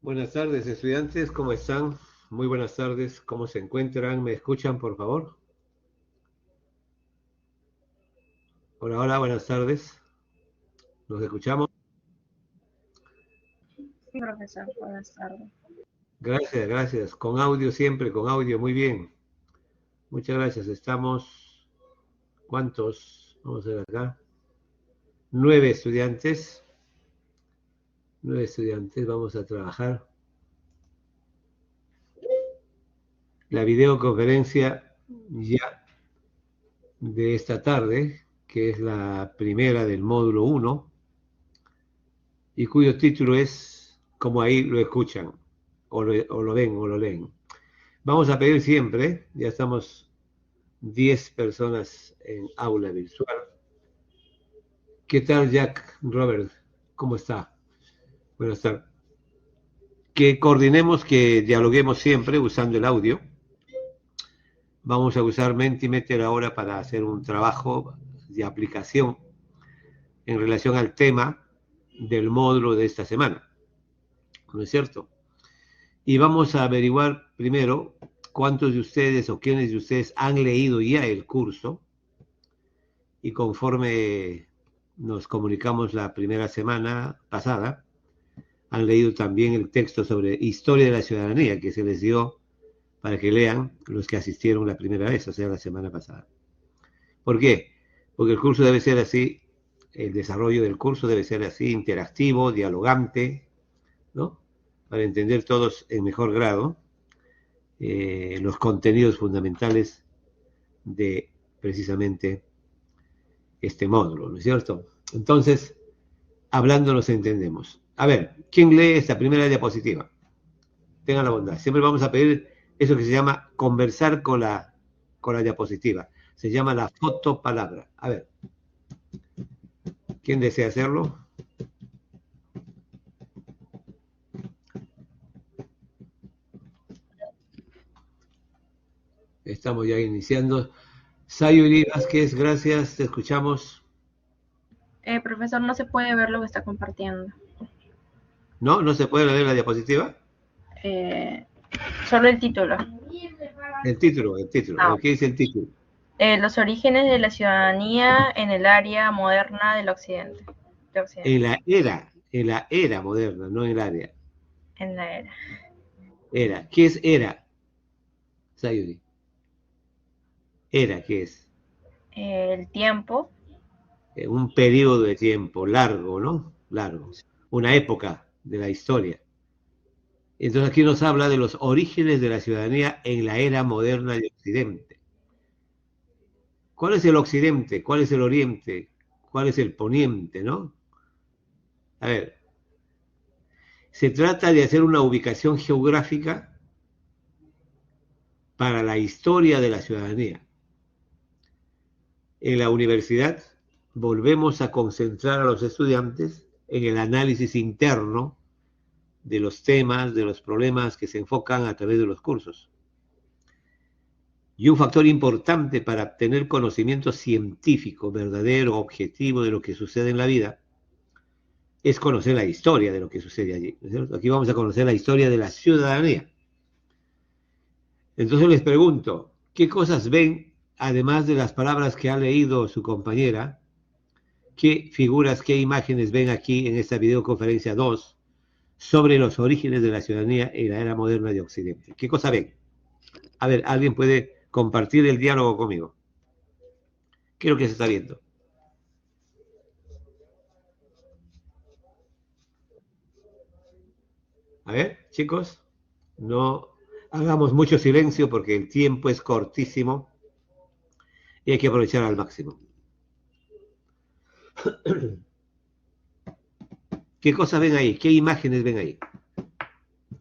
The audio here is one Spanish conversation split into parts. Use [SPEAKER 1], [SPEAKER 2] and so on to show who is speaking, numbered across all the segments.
[SPEAKER 1] Buenas tardes, estudiantes, ¿cómo están? Muy buenas tardes, ¿cómo se encuentran? ¿Me escuchan, por favor? Hola, hola, buenas tardes. ¿Nos escuchamos?
[SPEAKER 2] Sí, profesor, buenas tardes.
[SPEAKER 1] Gracias, gracias. Con audio siempre, con audio, muy bien. Muchas gracias. Estamos, ¿cuántos? Vamos a ver acá. 9 estudiantes. 9 estudiantes, vamos a trabajar. La videoconferencia ya de esta tarde, que es la primera del módulo 1, y cuyo título es, como ahí lo escuchan, o lo ven, o lo leen. Vamos a pedir siempre, ya estamos 10 personas en aula virtual. ¿Qué tal, Jack Robert? ¿Cómo está? Buenas tardes. Que coordinemos, que dialoguemos siempre usando el audio. Vamos a usar Mentimeter ahora para hacer un trabajo de aplicación en relación al tema del módulo de esta semana. ¿No es cierto? Y vamos a averiguar primero cuántos de ustedes o quiénes de ustedes han leído ya el curso, y conforme nos comunicamos la primera semana pasada, han leído también el texto sobre historia de la ciudadanía que se les dio para que lean los que asistieron la primera vez, o sea, la semana pasada. ¿Por qué? Porque el curso debe ser así, el desarrollo del curso debe ser así, interactivo, dialogante, ¿no? Para entender todos en mejor grado los contenidos fundamentales de precisamente este módulo, ¿no es cierto? Entonces, hablando nos entendemos. A ver, ¿quién lee esta primera diapositiva? Tengan la bondad. Siempre vamos a pedir eso que se llama conversar con la diapositiva. Se llama la fotopalabra. A ver, ¿quién desea hacerlo? Estamos ya iniciando. Sayuri Vázquez, gracias, te escuchamos.
[SPEAKER 2] Profesor, no se puede ver lo que está compartiendo.
[SPEAKER 1] ¿No? ¿No se puede leer la diapositiva?
[SPEAKER 2] Eh, Solo el título.
[SPEAKER 1] El título, el título. A
[SPEAKER 2] Ah,
[SPEAKER 1] ver, ¿qué dice el título?
[SPEAKER 2] los orígenes de la ciudadanía en el área moderna del occidente. De occidente.
[SPEAKER 1] En la era moderna, no en el área.
[SPEAKER 2] En la era.
[SPEAKER 1] Era. ¿Qué es era, Sayuri? Era, ¿qué es?
[SPEAKER 2] El tiempo.
[SPEAKER 1] Un periodo de tiempo largo, ¿no? Largo. Una época de la historia. Entonces aquí nos habla de los orígenes de la ciudadanía en la era moderna de Occidente. ¿Cuál es el Occidente? ¿Cuál es el Oriente? ¿Cuál es el Poniente, no? A ver, se trata de hacer una ubicación geográfica para la historia de la ciudadanía. En la universidad volvemos a concentrar a los estudiantes en el análisis interno de los temas, de los problemas que se enfocan a través de los cursos. Y un factor importante para obtener conocimiento científico, verdadero, objetivo de lo que sucede en la vida, es conocer la historia de lo que sucede allí, ¿no es cierto? Aquí vamos a conocer la historia de la ciudadanía. Entonces les pregunto, ¿qué cosas ven, además de las palabras que ha leído su compañera? ¿Qué figuras, qué imágenes ven aquí en esta videoconferencia 2 sobre los orígenes de la ciudadanía en la era moderna de Occidente? ¿Qué cosa ven? A ver, ¿alguien puede compartir el diálogo conmigo? ¿Qué es lo que se está viendo? A ver, chicos, no hagamos mucho silencio porque el tiempo es cortísimo y hay que aprovechar al máximo. ¿Qué cosas ven ahí? ¿Qué imágenes ven ahí?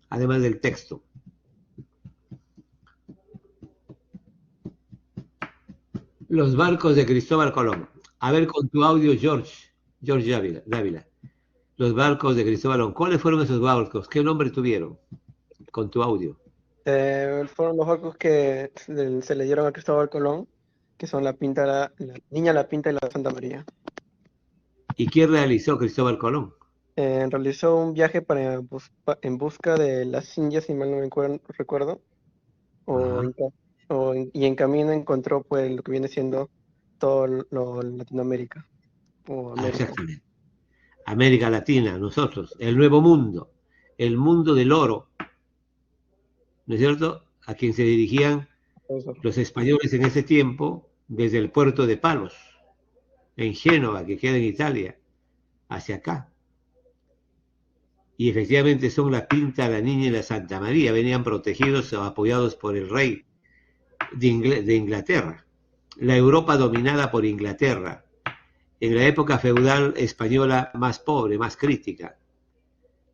[SPEAKER 1] Además del texto. Los barcos de Cristóbal Colón. A ver con tu audio, George Dávila. Los barcos de Cristóbal Colón. ¿Cuáles fueron esos barcos? ¿Qué nombre tuvieron? Con tu audio.
[SPEAKER 3] Fueron los barcos que se le dieron a Cristóbal Colón, que son la Niña, la Pinta y la Santa María.
[SPEAKER 1] ¿Y quién realizó Cristóbal Colón?
[SPEAKER 3] realizó un viaje en busca de las Indias, si mal no recuerdo, o
[SPEAKER 1] Ajá.
[SPEAKER 3] y en camino encontró pues lo que viene siendo todo lo Latinoamérica o América.
[SPEAKER 1] Exactamente. América Latina, nosotros, el nuevo mundo, el mundo del oro, ¿no es cierto? A quien se dirigían
[SPEAKER 3] Eso.
[SPEAKER 1] los españoles en ese tiempo desde el puerto de Palos, en Génova, que queda en Italia, hacia acá. Y efectivamente son la Pinta, la Niña y la Santa María, venían protegidos o apoyados por el rey de Inglaterra. La Europa dominada por Inglaterra, en la época feudal española más pobre, más crítica.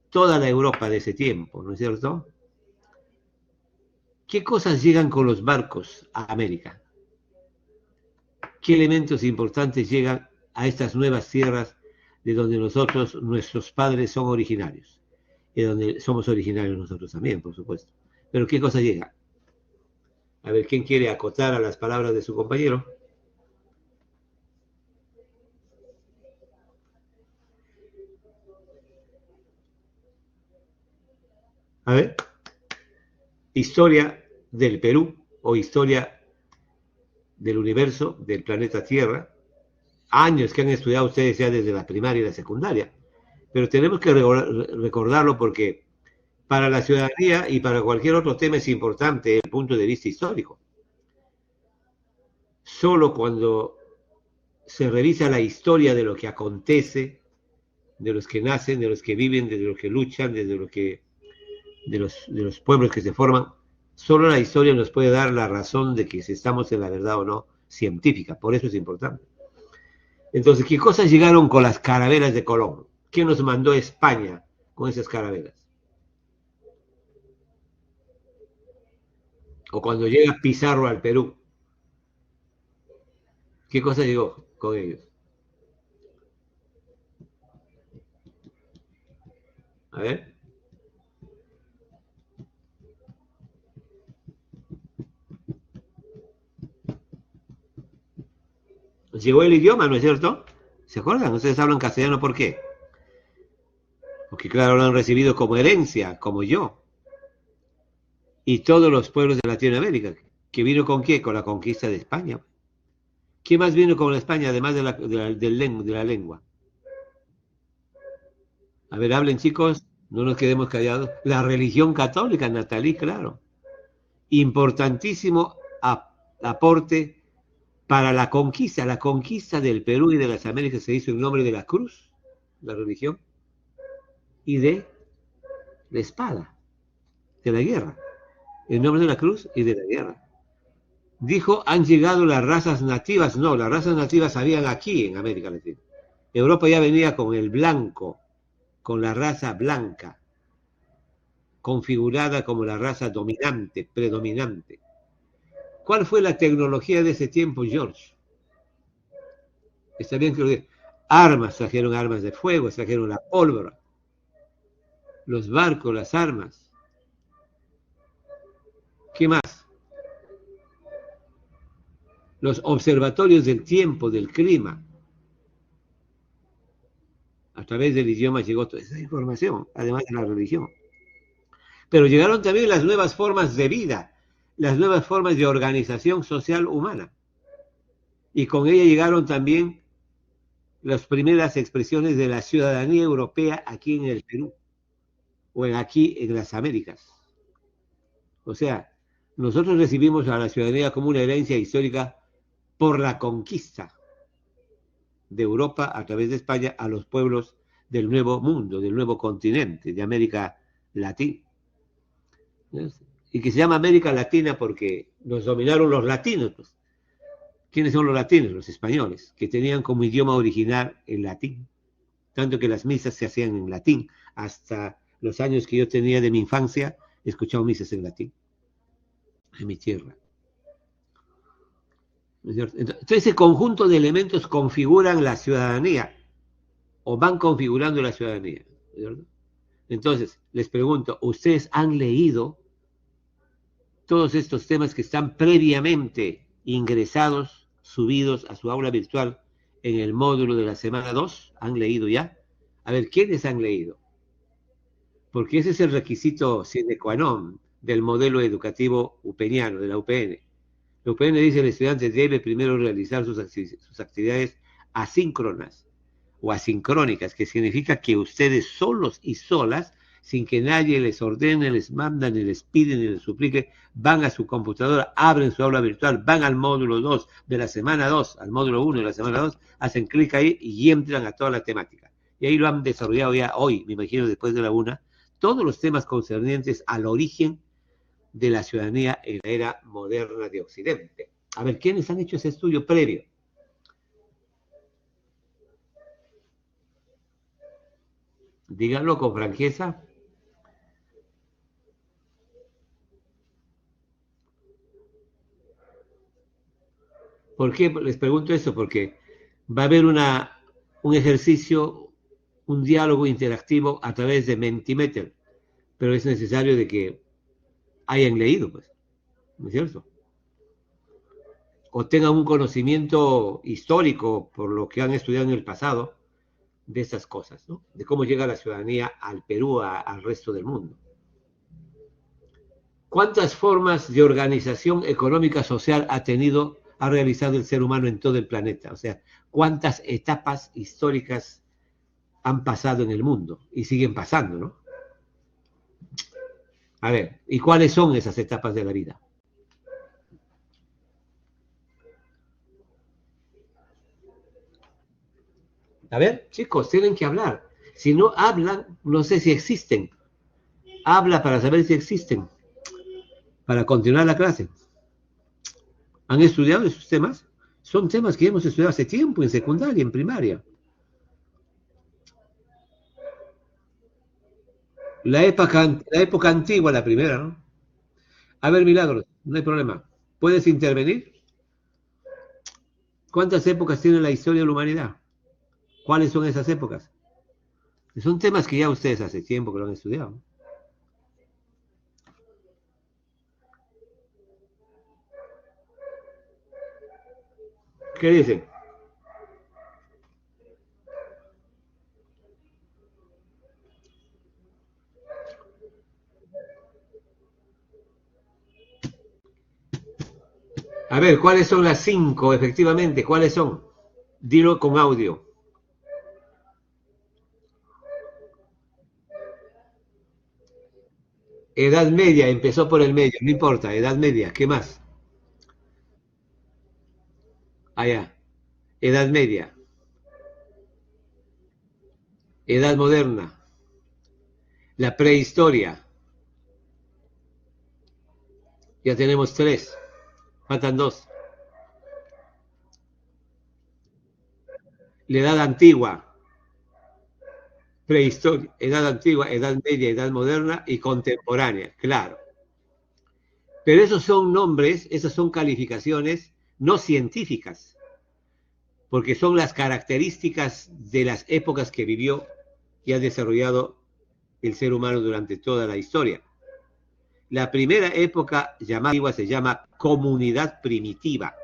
[SPEAKER 1] Toda la Europa de ese tiempo, ¿no es cierto? ¿Qué cosas llegan con los barcos a América? ¿Qué elementos importantes llegan a estas nuevas tierras de donde nosotros, nuestros padres son originarios? Y de donde somos originarios nosotros también, por supuesto. Pero ¿qué cosas llegan? A ver, ¿quién quiere acotar a las palabras de su compañero? A ver, historia del Perú o historia del universo, del planeta Tierra, años que han estudiado ustedes ya desde la primaria y la secundaria, pero tenemos que recordarlo porque para la ciudadanía y para cualquier otro tema es importante desde el punto de vista histórico. Solo cuando se revisa la historia de lo que acontece, de los que nacen, de los que viven, de los que luchan, de los pueblos que se forman, solo la historia nos puede dar la razón de que si estamos en la verdad o no científica, por eso es importante. Entonces, ¿qué cosas llegaron con las carabelas de Colón? ¿Quién nos mandó a España con esas carabelas? O cuando llega Pizarro al Perú, ¿qué cosa llegó con ellos? A ver. Llegó el idioma, ¿no es cierto? ¿Se acuerdan? Ustedes hablan castellano, ¿por qué? Porque claro, lo han recibido como herencia, como yo. Y todos los pueblos de Latinoamérica. ¿Que vino con qué? Con la conquista de España. ¿Qué más vino con la España además de la lengua? A ver, hablen chicos, no nos quedemos callados. La religión católica, Natalí, claro. Importantísimo aporte para la conquista del Perú y de las Américas se hizo en nombre de la cruz, la religión, y de la espada, de la guerra, en nombre de la cruz y de la guerra. Dijo, han llegado las razas nativas. No, las razas nativas habían aquí en América Latina. Europa ya venía con el blanco, con la raza blanca, configurada como la raza dominante, predominante. ¿Cuál fue la tecnología de ese tiempo, George? Está bien que lo diga. Armas, trajeron armas de fuego, trajeron la pólvora, los barcos, las armas. ¿Qué más? Los observatorios del tiempo, del clima. A través del idioma llegó toda esa información, además de la religión. Pero llegaron también las nuevas formas de vida, las nuevas formas de organización social humana. Y con ella llegaron también las primeras expresiones de la ciudadanía europea aquí en el Perú, o aquí en las Américas. O sea, nosotros recibimos a la ciudadanía como una herencia histórica por la conquista de Europa a través de España a los pueblos del nuevo mundo, del nuevo continente, de América Latina. Y que se llama América Latina porque nos dominaron los latinos. Pues. ¿Quiénes son los latinos? Los españoles, que tenían como idioma original el latín. Tanto que las misas se hacían en latín. Hasta los años que yo tenía de mi infancia, he escuchado misas en latín. En mi tierra. Entonces, ese conjunto de elementos configuran la ciudadanía o van configurando la ciudadanía. ¿Cierto? Entonces, les pregunto, ¿ustedes han leído todos estos temas que están previamente subidos a su aula virtual en el módulo de la semana 2? ¿Han leído ya? A ver, ¿quiénes han leído? Porque ese es el requisito sine qua non del modelo educativo upeniano, de la UPN. La UPN dice que el estudiante debe primero realizar sus actividades asíncronas o asincrónicas, que significa que ustedes solos y solas, sin que nadie les ordene, les manda, ni les pide, ni les suplique, van a su computadora, abren su aula virtual, van al módulo 2 de la semana 2, al módulo 1 de la semana 2, hacen clic ahí y entran a toda la temática. Y ahí lo han desarrollado ya hoy, me imagino, después de la una, todos los temas concernientes al origen de la ciudadanía en la era moderna de Occidente. A ver, ¿quiénes han hecho ese estudio previo? Díganlo con franqueza. ¿Por qué les pregunto eso? Porque va a haber un ejercicio, un diálogo interactivo a través de Mentimeter, pero es necesario de que hayan leído, pues, ¿no es cierto? O tengan un conocimiento histórico por lo que han estudiado en el pasado de esas cosas, ¿no? De cómo llega la ciudadanía al Perú, al resto del mundo. ¿Cuántas formas de organización económica social ha realizado el ser humano en todo el planeta? O sea, ¿cuántas etapas históricas han pasado en el mundo? Y siguen pasando, ¿no? A ver, ¿y cuáles son esas etapas de la vida? A ver, chicos, tienen que hablar. Si no hablan, no sé si existen. Habla para saber si existen. Para continuar la clase. ¿Han estudiado esos temas? Son temas que hemos estudiado hace tiempo en secundaria, en primaria. La época antigua, la primera, ¿no? A ver, Milagros, no hay problema. ¿Puedes intervenir? ¿Cuántas épocas tiene la historia de la humanidad? ¿Cuáles son esas épocas? Son temas que ya ustedes hace tiempo que lo han estudiado. ¿Qué dicen? A ver, ¿cuáles son las 5, efectivamente? ¿Cuáles son? Dilo con audio. Edad media, empezó por el medio, no importa, edad media, ¿qué más? Allá, edad media, edad moderna, la prehistoria, ya tenemos 3, faltan 2. La edad antigua, prehistoria, edad antigua, edad media, edad moderna y contemporánea, claro. Pero esos son nombres, esas son calificaciones no científicas, porque son las características de las épocas que vivió y ha desarrollado el ser humano durante toda la historia. La primera época llamada se llama comunidad primitiva,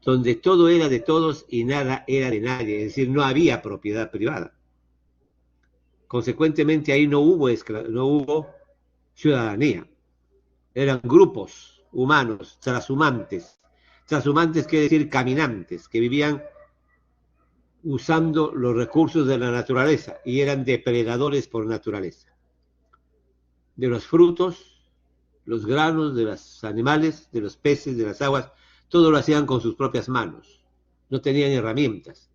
[SPEAKER 1] donde todo era de todos y nada era de nadie, es decir, no había propiedad privada. Consecuentemente ahí no hubo ciudadanía, eran grupos humanos, transhumantes. Transhumantes quiere decir caminantes, que vivían usando los recursos de la naturaleza y eran depredadores por naturaleza. De los frutos, los granos, de los animales, de los peces, de las aguas, todo lo hacían con sus propias manos. No tenían herramientas.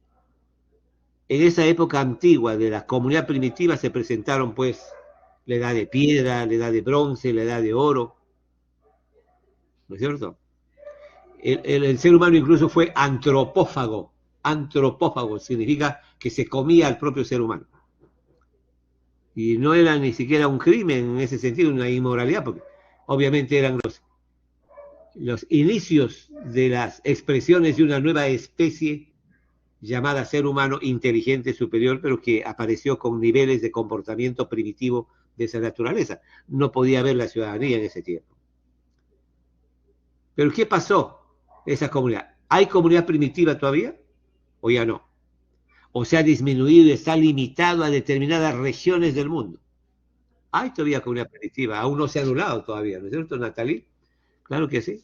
[SPEAKER 1] En esa época antigua de la comunidad primitiva se presentaron pues la edad de piedra, la edad de bronce, la edad de oro. ¿No es cierto? El ser humano incluso fue antropófago. Antropófago significa que se comía al propio ser humano. Y no era ni siquiera un crimen en ese sentido, una inmoralidad, porque obviamente eran los inicios de las expresiones de una nueva especie llamada ser humano inteligente superior, pero que apareció con niveles de comportamiento primitivo de esa naturaleza. No podía haber la ciudadanía en ese tiempo. Pero ¿qué pasó esa comunidad? ¿Hay comunidad primitiva todavía o ya no? o se ha disminuido y está limitado a determinadas regiones del mundo. Hay todavía comunidad primitiva, aún no se ha anulado todavía, ¿no es cierto, Natalie? Claro que sí.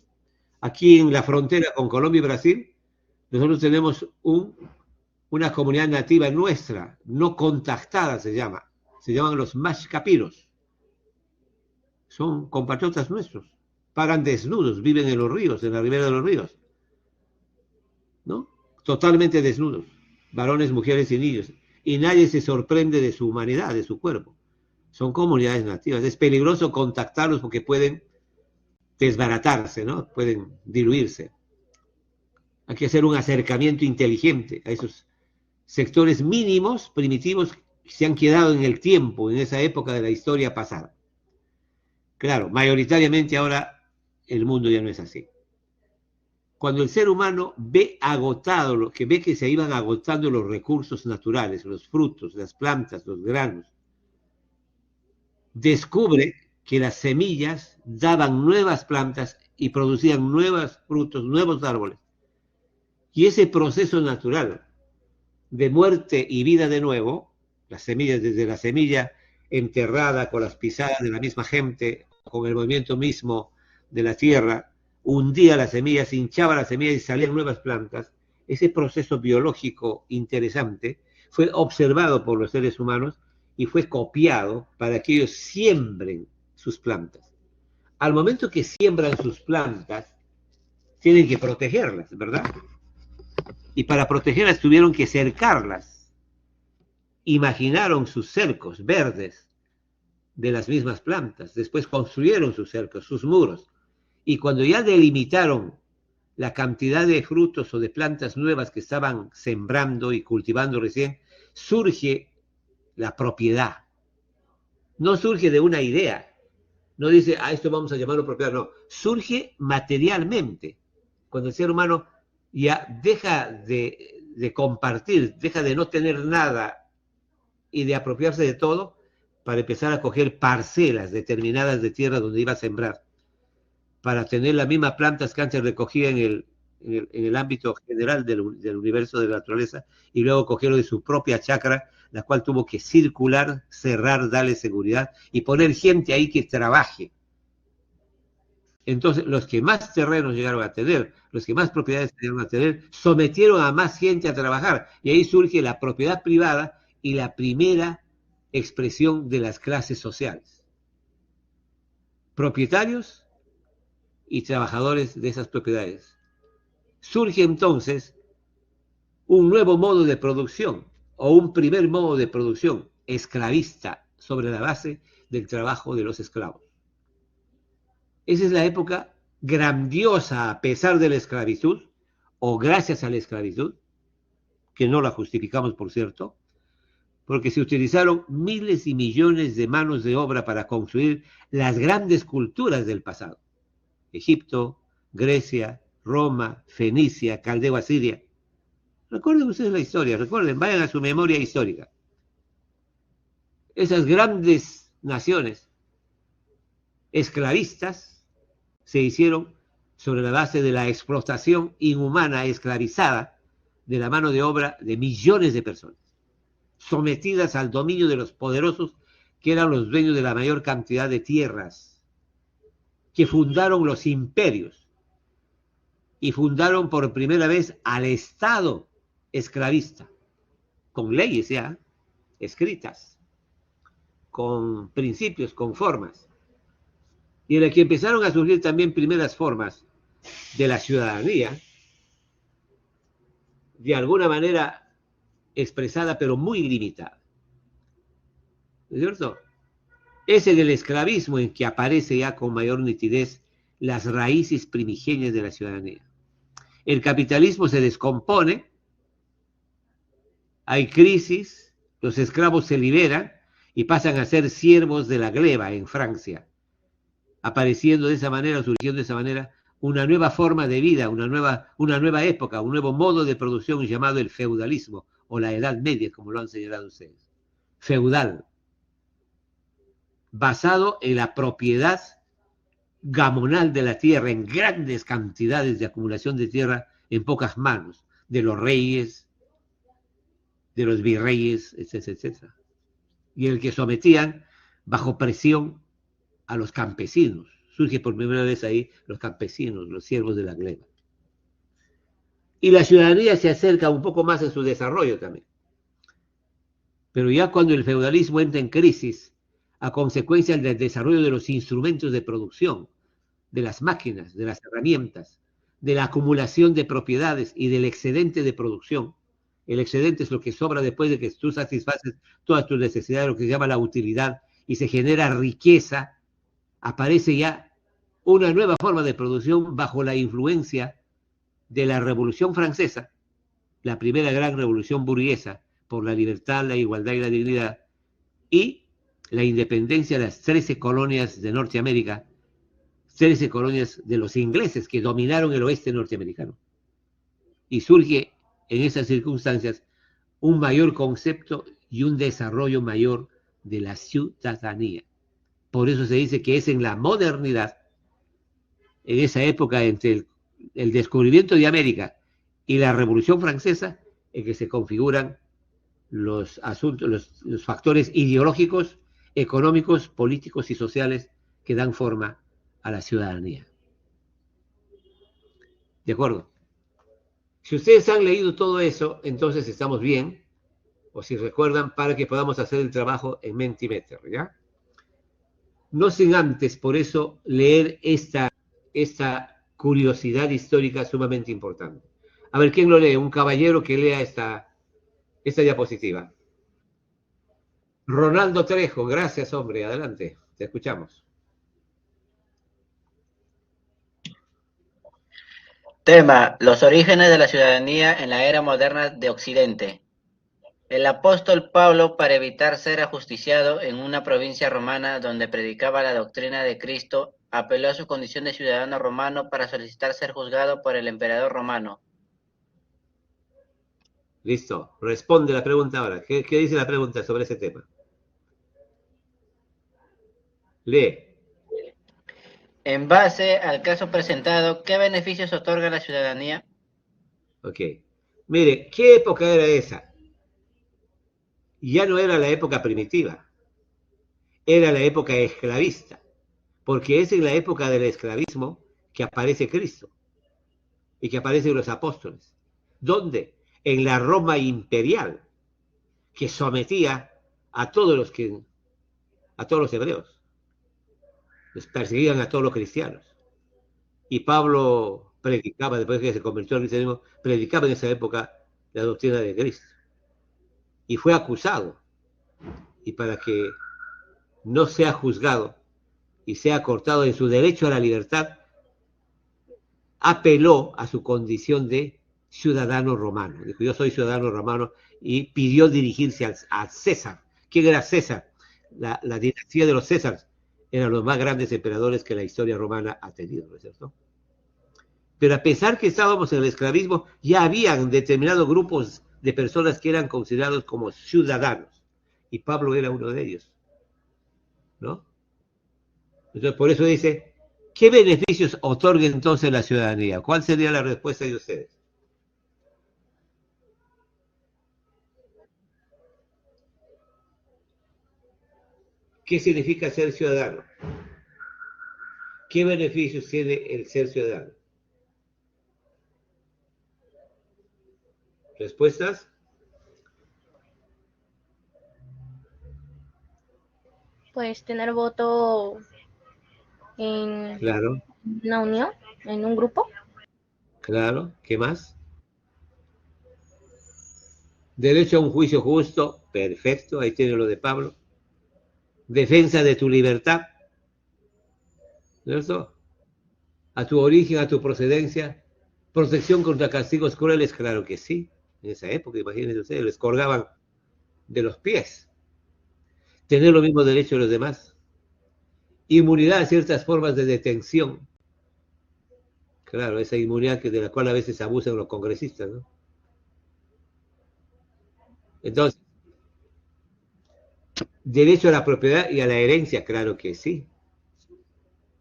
[SPEAKER 1] Aquí en la frontera con Colombia y Brasil, nosotros tenemos una comunidad nativa nuestra, no contactada se llaman los Mashcapiros. Son compatriotas nuestros, pagan desnudos, viven en los ríos, en la ribera de los ríos, ¿no? Totalmente desnudos, varones, mujeres y niños, y nadie se sorprende de su humanidad, de su cuerpo. Son comunidades nativas, es peligroso contactarlos porque pueden desbaratarse, ¿no? Pueden diluirse. Hay que hacer un acercamiento inteligente a esos sectores mínimos, primitivos, que se han quedado en el tiempo, en esa época de la historia pasada. Claro, mayoritariamente ahora el mundo ya no es así. Cuando el ser humano ve agotado, que ve que se iban agotando los recursos naturales, los frutos, las plantas, los granos, descubre que las semillas daban nuevas plantas y producían nuevos frutos, nuevos árboles. Y ese proceso natural de muerte y vida de nuevo, las semillas, desde la semilla enterrada con las pisadas de la misma gente, con el movimiento mismo de la tierra, hundía las semillas, se hinchaba las semillas y salían nuevas plantas. Ese proceso biológico interesante fue observado por los seres humanos y fue copiado para que ellos siembren sus plantas. Al momento que siembran sus plantas, tienen que protegerlas, ¿verdad? Y para protegerlas tuvieron que cercarlas. Imaginaron sus cercos verdes de las mismas plantas. Después construyeron sus cercos, sus muros. Y cuando ya delimitaron la cantidad de frutos o de plantas nuevas que estaban sembrando y cultivando recién, surge la propiedad. No surge de una idea. No dice, esto vamos a llamarlo propiedad. No, surge materialmente. Cuando el ser humano ya deja de compartir, deja de no tener nada y de apropiarse de todo para empezar a coger parcelas determinadas de tierra donde iba a sembrar, para tener las mismas plantas que antes recogía en el ámbito general del universo de la naturaleza, y luego cogerlo de su propia chacra, la cual tuvo que circular, cerrar, darle seguridad y poner gente ahí que trabaje. Entonces, los que más terrenos llegaron a tener, los que más propiedades llegaron a tener, sometieron a más gente a trabajar. Y ahí surge la propiedad privada y la primera expresión de las clases sociales. Propietarios y trabajadores de esas propiedades. Surge entonces un nuevo modo de producción, o un primer modo de producción esclavista, sobre la base del trabajo de los esclavos. Esa es la época grandiosa a pesar de la esclavitud, o gracias a la esclavitud, que no la justificamos, por cierto, porque se utilizaron miles y millones de manos de obra para construir las grandes culturas del pasado. Egipto, Grecia, Roma, Fenicia, Caldeo, Asiria. Recuerden ustedes la historia, recuerden, vayan a su memoria histórica. Esas grandes naciones esclavistas se hicieron sobre la base de la explotación inhumana, esclavizada, de la mano de obra de millones de personas, sometidas al dominio de los poderosos, que eran los dueños de la mayor cantidad de tierras, que fundaron los imperios y fundaron por primera vez al Estado esclavista, con leyes ya escritas, con principios, con formas, y en la que empezaron a surgir también primeras formas de la ciudadanía, de alguna manera expresada, pero muy limitada. ¿No es cierto? Es en el esclavismo en que aparece ya con mayor nitidez las raíces primigenias de la ciudadanía. El capitalismo se descompone, hay crisis, los esclavos se liberan y pasan a ser siervos de la gleba en Francia, apareciendo de esa manera, surgiendo de esa manera, una nueva forma de vida, una nueva época, un nuevo modo de producción llamado el feudalismo, o la Edad Media, como lo han señalado ustedes. Feudal, basado en la propiedad gamonal de la tierra, en grandes cantidades de acumulación de tierra en pocas manos, de los reyes, de los virreyes, etcétera, etcétera. Y el que sometían bajo presión a los campesinos. Surge por primera vez ahí los campesinos, los siervos de la gleba. Y la ciudadanía se acerca un poco más en su desarrollo también. Pero ya cuando el feudalismo entra en crisis, a consecuencia del desarrollo de los instrumentos de producción, de las máquinas, de las herramientas, de la acumulación de propiedades y del excedente de producción. El excedente es lo que sobra después de que tú satisfaces todas tus necesidades, lo que se llama la utilidad, y se genera riqueza. Aparece ya una nueva forma de producción bajo la influencia de la Revolución Francesa, la primera gran revolución burguesa por la libertad, la igualdad y la dignidad, y la independencia de las 13 colonias de Norteamérica, 13 colonias de los ingleses que dominaron el oeste norteamericano. Y surge en esas circunstancias un mayor concepto y un desarrollo mayor de la ciudadanía. Por eso se dice que es en la modernidad, en esa época entre el descubrimiento de América y la Revolución Francesa, en que se configuran los asuntos, los factores ideológicos, económicos, políticos y sociales que dan forma a la ciudadanía. ¿De acuerdo? Si ustedes han leído todo eso, entonces estamos bien, o si recuerdan, para que podamos hacer el trabajo en Mentimeter, ¿ya? No sin antes, por eso, leer esta curiosidad histórica sumamente importante. A ver, ¿quién lo lee? Un caballero que lea esta diapositiva. Ronaldo Trejo, gracias, hombre, adelante, te escuchamos.
[SPEAKER 4] Tema: los orígenes de la ciudadanía en la era moderna de Occidente. El apóstol Pablo, para evitar ser ajusticiado en una provincia romana donde predicaba la doctrina de Cristo, apeló a su condición de ciudadano romano para solicitar ser juzgado por el emperador romano.
[SPEAKER 1] Listo, responde la pregunta ahora. ¿Qué dice la pregunta sobre ese tema? Lee.
[SPEAKER 4] En base al caso presentado, ¿qué beneficios otorga la ciudadanía?
[SPEAKER 1] Ok. Mire, ¿qué época era esa? Ya no era la época primitiva, era la época esclavista, porque es en la época del esclavismo que aparece Cristo y que aparecen los apóstoles. ¿Dónde? En la Roma imperial, que sometía a todos los hebreos, les perseguían a todos los cristianos. Y Pablo predicaba, después que se convirtió al cristianismo, predicaba en esa época la doctrina de Cristo. Y fue acusado. Y para que no sea juzgado y sea cortado en su derecho a la libertad, apeló a su condición de ciudadano romano. Dijo, yo soy ciudadano romano, y pidió dirigirse a César. ¿Quién era César? La dinastía de los Césares eran los más grandes emperadores que la historia romana ha tenido, ¿no es cierto? Pero a pesar que estábamos en el esclavismo, ya habían determinados grupos de personas que eran considerados como ciudadanos, y Pablo era uno de ellos, ¿no? Entonces, por eso dice, ¿qué beneficios otorga entonces la ciudadanía? ¿Cuál sería la respuesta de ustedes? ¿Qué significa ser ciudadano? ¿Qué beneficios tiene el ser ciudadano? ¿Respuestas?
[SPEAKER 2] Pues tener voto en
[SPEAKER 1] Claro,
[SPEAKER 2] una unión, en un grupo.
[SPEAKER 1] claro. ¿Qué más? Derecho a un juicio justo, perfecto, ahí tiene lo de Pablo. Defensa de tu libertad, ¿cierto? A tu origen, a tu procedencia. Protección contra castigos crueles, claro que sí. En esa época, imagínense ustedes, les colgaban de los pies. Tener los mismos derechos de los demás. Inmunidad a ciertas formas de detención. Claro, esa inmunidad de la cual a veces abusan los congresistas, ¿no? Entonces, derecho a la propiedad y a la herencia, claro que sí.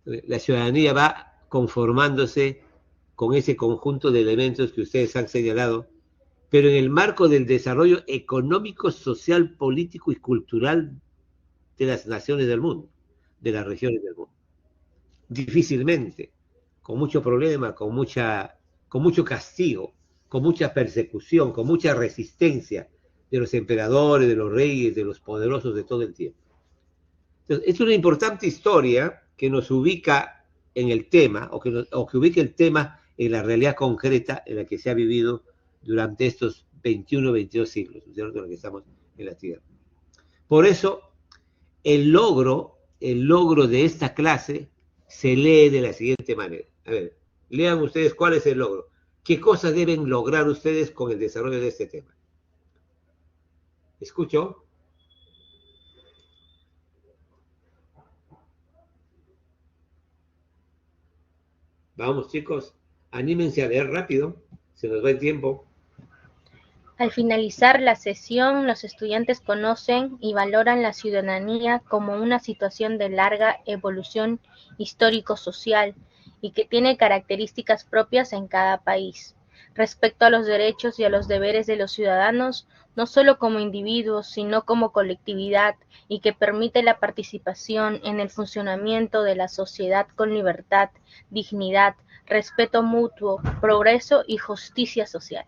[SPEAKER 1] La ciudadanía va conformándose con ese conjunto de elementos que ustedes han señalado pero en el marco del desarrollo económico, social, político y cultural de las naciones del mundo, de las regiones del mundo. Difícilmente, con mucho problema, con mucho castigo, con mucha persecución, con mucha resistencia de los emperadores, de los reyes, de los poderosos de todo el tiempo. Entonces, es una importante historia que nos ubica en el tema, o que ubica el tema en la realidad concreta en la que se ha vivido durante estos 21, 22 siglos, ¿cierto?, en los que estamos en la Tierra. Por eso, el logro de esta clase se lee de la siguiente manera. A ver, lean ustedes cuál es el logro. ¿Qué cosas deben lograr ustedes con el desarrollo de este tema? ¿Escucho? Vamos, chicos, anímense a leer rápido, se nos va el tiempo.
[SPEAKER 2] Al finalizar la sesión, los estudiantes conocen y valoran la ciudadanía como una situación de larga evolución histórico-social y que tiene características propias en cada país, respecto a los derechos y a los deberes de los ciudadanos, no solo como individuos, sino como colectividad, y que permite la participación en el funcionamiento de la sociedad con libertad, dignidad, respeto mutuo, progreso y justicia social.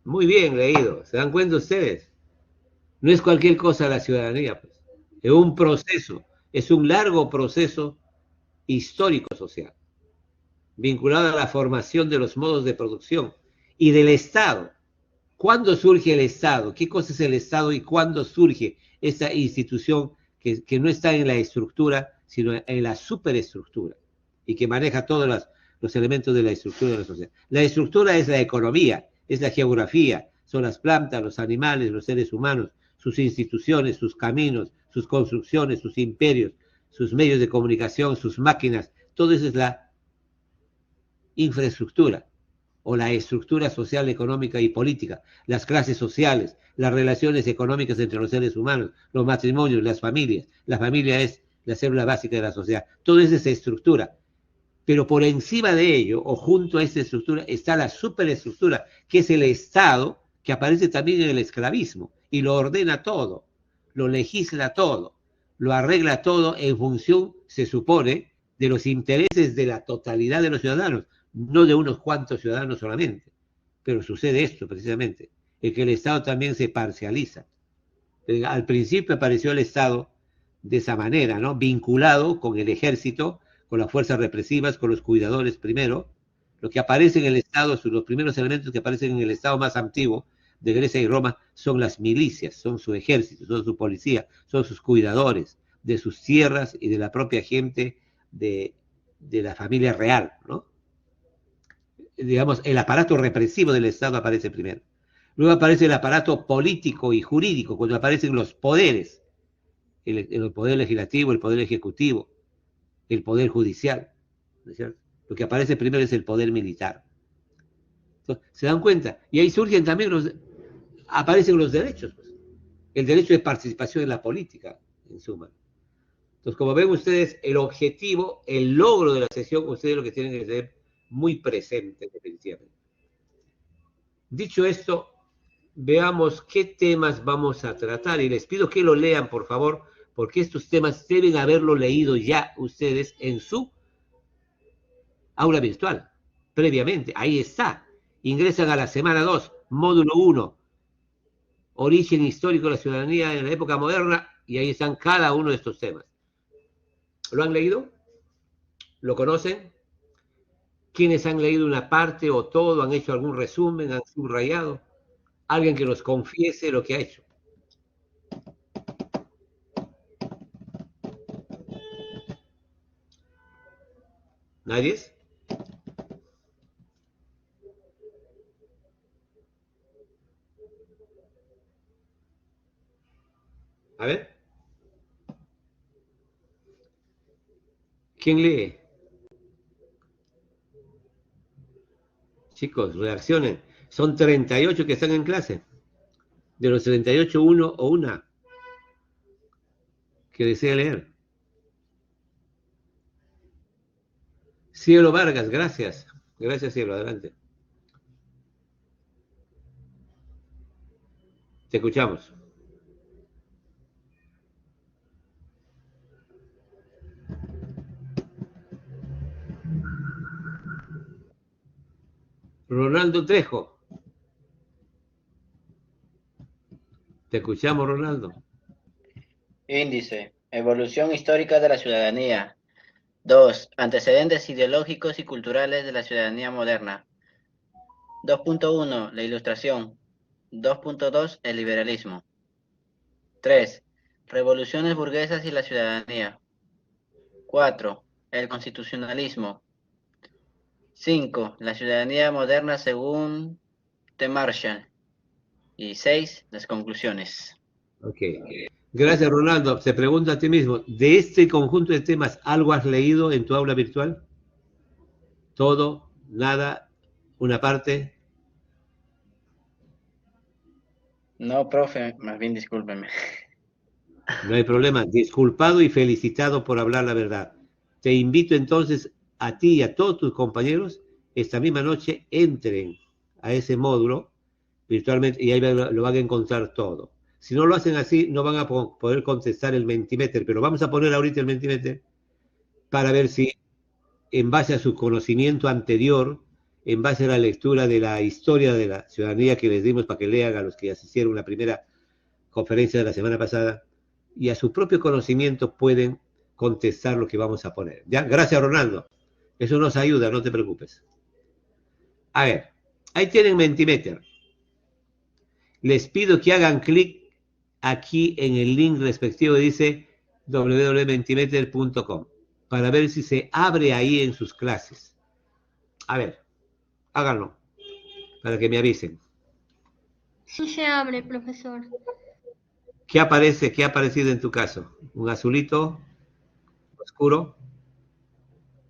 [SPEAKER 1] Muy bien leído, ¿se dan cuenta ustedes? No es cualquier cosa la ciudadanía, pues. Es un proceso, es un largo proceso histórico-social, vinculado a la formación de los modos de producción y del Estado. ¿Cuándo surge el Estado? ¿Qué cosa es el Estado y cuándo surge esa institución que no está en la estructura, sino en la superestructura y que maneja todos los elementos de la estructura de la sociedad? La estructura es la economía, es la geografía, son las plantas, los animales, los seres humanos, sus instituciones, sus caminos, sus construcciones, sus imperios, sus medios de comunicación, sus máquinas, todo eso es la infraestructura o la estructura social, económica y política, las clases sociales, las relaciones económicas entre los seres humanos, los matrimonios, las familias. La familia es la célula básica de la sociedad. Todo eso es estructura. Pero por encima de ello, o junto a esta estructura, está la superestructura, que es el Estado, que aparece también en el esclavismo, y lo ordena todo, lo legisla todo, lo arregla todo en función, se supone, de los intereses de la totalidad de los ciudadanos, no de unos cuantos ciudadanos solamente. Pero sucede esto precisamente, en que el Estado también se parcializa. Al principio apareció el Estado de esa manera, ¿no?, vinculado con el ejército, con las fuerzas represivas, con los cuidadores primero. Lo que aparece en el Estado, los primeros elementos que aparecen en el Estado más antiguo de Grecia y Roma son las milicias, son su ejército, son su policía, son sus cuidadores de sus tierras y de la propia gente de la familia real, ¿no? Digamos, el aparato represivo del Estado aparece primero. Luego aparece el aparato político y jurídico, cuando aparecen los poderes, el poder legislativo, el poder ejecutivo, el poder judicial, ¿no es cierto? Lo que aparece primero es el poder militar. Entonces, ¿se dan cuenta? Y ahí surgen también aparecen los derechos, pues. El derecho de participación en la política, en suma. Entonces, como ven ustedes, el objetivo, el logro de la sesión, ustedes lo que tienen que tener muy presente, definitivamente. Dicho esto, veamos qué temas vamos a tratar, y les pido que lo lean, por favor, porque estos temas deben haberlo leído ya ustedes en su aula virtual, previamente. Ahí está. Ingresan a la semana 2, módulo 1, origen histórico de la ciudadanía en la época moderna, y ahí están cada uno de estos temas. ¿Lo han leído? ¿Lo conocen? ¿Quiénes han leído una parte o todo? ¿Han hecho algún resumen? ¿Han subrayado? Alguien que nos confiese lo que ha hecho. ¿Nadie? A ver. ¿Quién lee? Chicos, reaccionen. Son 38 que están en clase. De los 38, uno o una que desea leer. Cielo Vargas, gracias. Gracias, Cielo, adelante. Te escuchamos. Ronaldo Trejo. Te escuchamos, Ronaldo.
[SPEAKER 4] Índice. Evolución histórica de la ciudadanía. 2. Antecedentes ideológicos y culturales de la ciudadanía moderna. 2.1. La ilustración. 2.2. El liberalismo. 3. Revoluciones burguesas y la ciudadanía. 4. El constitucionalismo. 5. La ciudadanía moderna según T. Marshall. Y 6. Las conclusiones.
[SPEAKER 1] Ok. Gracias, Ronaldo. Se pregunta a ti mismo, ¿de este conjunto de temas algo has leído en tu aula virtual? ¿Todo? ¿Nada? ¿Una parte?
[SPEAKER 4] No, profe, más bien discúlpeme.
[SPEAKER 1] No hay problema. Disculpado y felicitado por hablar la verdad. Te invito entonces a ti y a todos tus compañeros, esta misma noche entren a ese módulo virtualmente y ahí lo van a encontrar todo. Si no lo hacen así, no van a poder contestar el Mentimeter, pero vamos a poner ahorita el Mentimeter para ver si, en base a su conocimiento anterior, en base a la lectura de la historia de la ciudadanía que les dimos para que lean a los que asistieron a la primera conferencia de la semana pasada, y a su propio conocimiento pueden contestar lo que vamos a poner. ¿Ya? Gracias, Ronaldo. Eso nos ayuda, no te preocupes. A ver, ahí tienen Mentimeter. Les pido que hagan clic aquí en el link respectivo que dice www.mentimeter.com para ver si se abre ahí en sus clases. A ver, háganlo para que me avisen.
[SPEAKER 5] Sí se abre, profesor.
[SPEAKER 1] ¿Qué aparece? ¿Qué ha aparecido en tu caso? ¿Un azulito oscuro?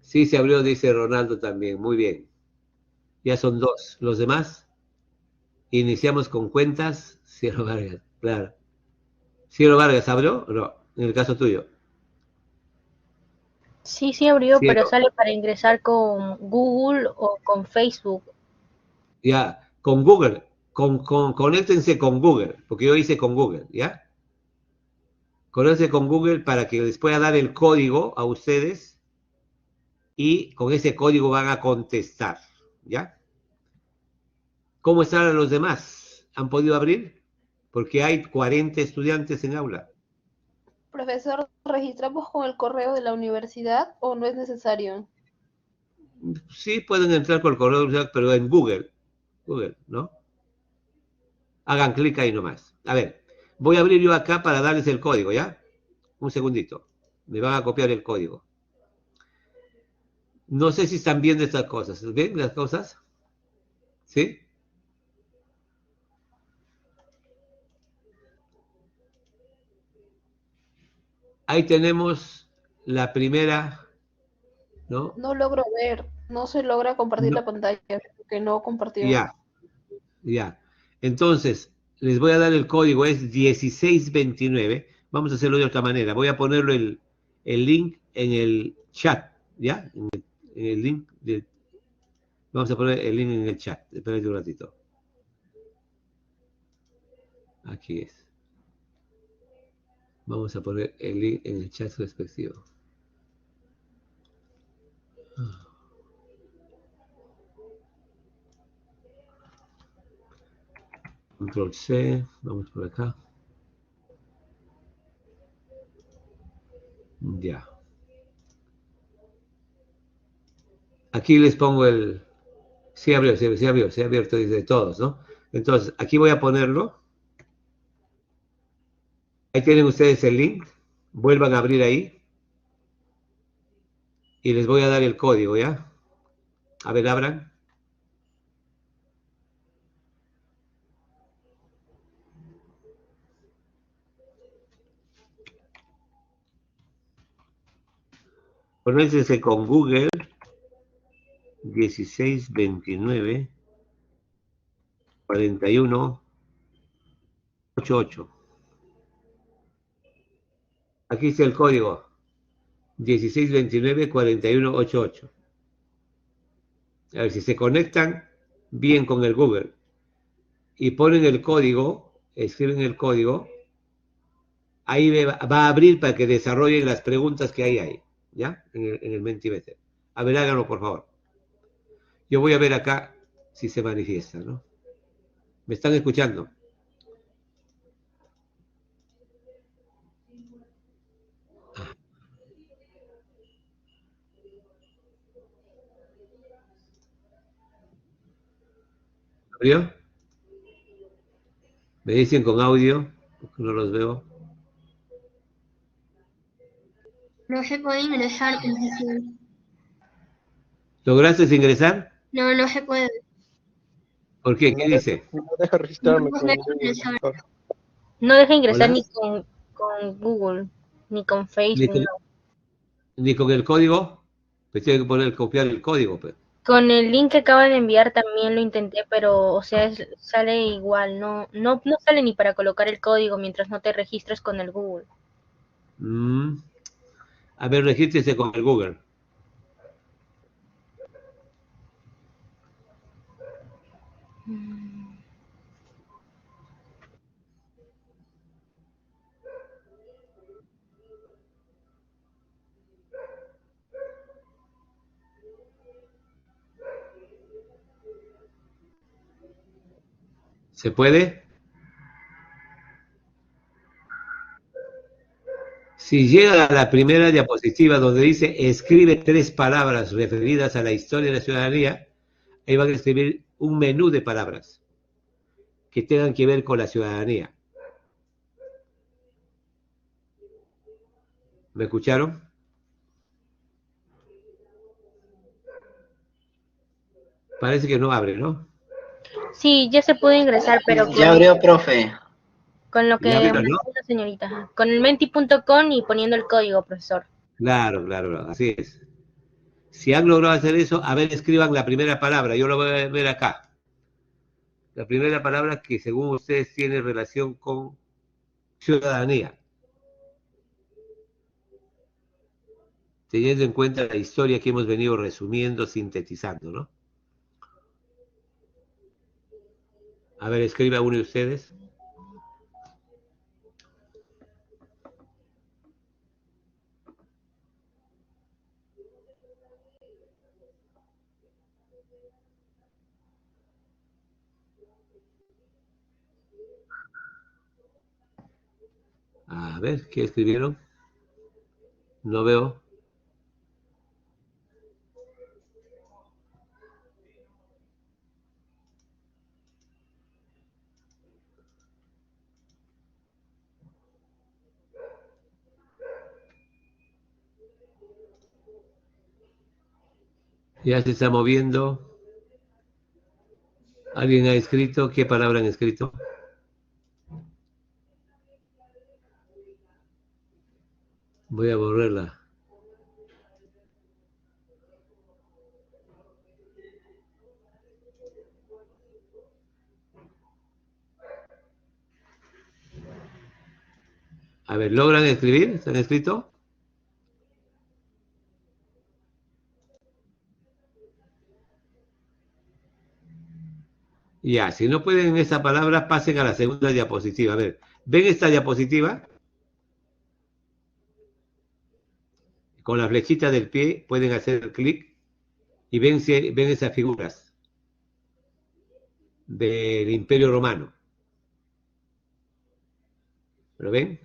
[SPEAKER 1] Sí, se abrió, dice Ronaldo también. Muy bien. Ya son dos. ¿Los demás? Iniciamos con cuentas. Cielo Vargas, claro. ¿Cielo Vargas abrió? No, en el caso tuyo.
[SPEAKER 2] Sí, sí abrió, pero
[SPEAKER 1] Cielo.
[SPEAKER 2] sale para ingresar con Google o con Facebook.
[SPEAKER 1] Ya, con Google. Conéctense con Google, porque yo hice con Google, ¿ya? Conéctense con Google para que les pueda dar el código a ustedes y con ese código van a contestar, ¿ya? ¿Cómo están los demás? ¿Han podido abrir? Porque hay 40 estudiantes en aula.
[SPEAKER 6] Profesor, ¿registramos con el correo de la universidad o no es necesario?
[SPEAKER 1] Sí, pueden entrar con el correo, pero en Google. Google, ¿no? Hagan clic ahí nomás. A ver, voy a abrir yo acá para darles el código, ¿ya? Un segundito. Me van a copiar el código. No sé si están viendo estas cosas. ¿Ven las cosas? ¿Sí? Ahí tenemos la primera, ¿no?
[SPEAKER 6] No logro ver, no se logra compartir
[SPEAKER 1] No,
[SPEAKER 6] la pantalla, que no compartió.
[SPEAKER 1] ya, ya. Entonces, les voy a dar el código, es 1629. Vamos a hacerlo de otra manera. Voy a ponerlo el link en el chat, ¿ya? En el link vamos a poner el link en el chat. Espérate un ratito. Aquí es. Vamos a poner el link en el chat respectivo. Control C, vamos por acá. Ya. Aquí les pongo el... Sí abrió, sí abrió, sí ha abierto desde todos, ¿no? Entonces, aquí voy a ponerlo. Ahí tienen ustedes el link. Vuelvan a abrir ahí. Y les voy a dar el código, ¿ya? A ver, abran. Conéctense con Google 1629 41 88. Aquí está el código 1629 41 88. A ver si se conectan bien con el Google y ponen el código escriben el código, ahí va a abrir para que desarrollen las preguntas que hay ahí, ¿ya? En el Mentimeter. A ver, háganlo, por favor. Yo voy a ver acá si se manifiesta, ¿no? ¿Me están escuchando? ¿Abrió? Me dicen con audio, porque no los veo.
[SPEAKER 5] No se puede ingresar, profesor.
[SPEAKER 1] ¿Lograste ingresar?
[SPEAKER 5] No, no se puede.
[SPEAKER 1] ¿Por qué? ¿Qué dice?
[SPEAKER 3] No deja
[SPEAKER 5] No
[SPEAKER 3] registrarme
[SPEAKER 5] se
[SPEAKER 3] con
[SPEAKER 5] puede
[SPEAKER 3] Google,
[SPEAKER 5] ingresar.
[SPEAKER 3] profesor.
[SPEAKER 2] No deja ingresar
[SPEAKER 1] Hola.
[SPEAKER 2] ni con Google, ni con
[SPEAKER 1] Ni
[SPEAKER 2] Facebook,
[SPEAKER 1] con,
[SPEAKER 2] no.
[SPEAKER 1] ni con el código. Pues tiene que poner, copiar el código, pues.
[SPEAKER 2] Con el link que acaban de enviar también lo intenté, pero, o sea, sale igual, no sale ni para colocar el código mientras no te registres con el Google.
[SPEAKER 1] A ver, regístrese con el Google. ¿Se puede? Si llega a la primera diapositiva donde dice escribe 3 palabras referidas a la historia de la ciudadanía, ahí van a escribir un menú de palabras que tengan que ver con la ciudadanía. ¿Me escucharon? Parece que no abre, ¿no?
[SPEAKER 2] Sí, ya se puede ingresar, pero
[SPEAKER 4] Ya abrió, profe.
[SPEAKER 2] con lo
[SPEAKER 1] Ya
[SPEAKER 2] que
[SPEAKER 1] abrió,
[SPEAKER 2] mandó
[SPEAKER 1] ¿no?
[SPEAKER 2] la señorita, ajá. Con el menti.com y poniendo el código, profesor.
[SPEAKER 1] Claro, claro, así es. Si han logrado hacer eso, a ver, escriban la primera palabra. Yo lo voy a ver acá. La primera palabra que según ustedes tiene relación con ciudadanía, teniendo en cuenta la historia que hemos venido resumiendo, sintetizando, ¿no? A ver, escriba uno de ustedes. A ver, ¿qué escribieron? No veo. Ya se está moviendo. ¿Alguien ha escrito? ¿Qué palabra han escrito? Voy a borrarla. A ver, ¿logran escribir? ¿Están escrito? Ya, si no pueden esa palabra, pasen a la segunda diapositiva. A ver, ¿ven esta diapositiva? Con la flechita del pie pueden hacer clic y ven esas figuras del Imperio Romano. ¿Lo ven?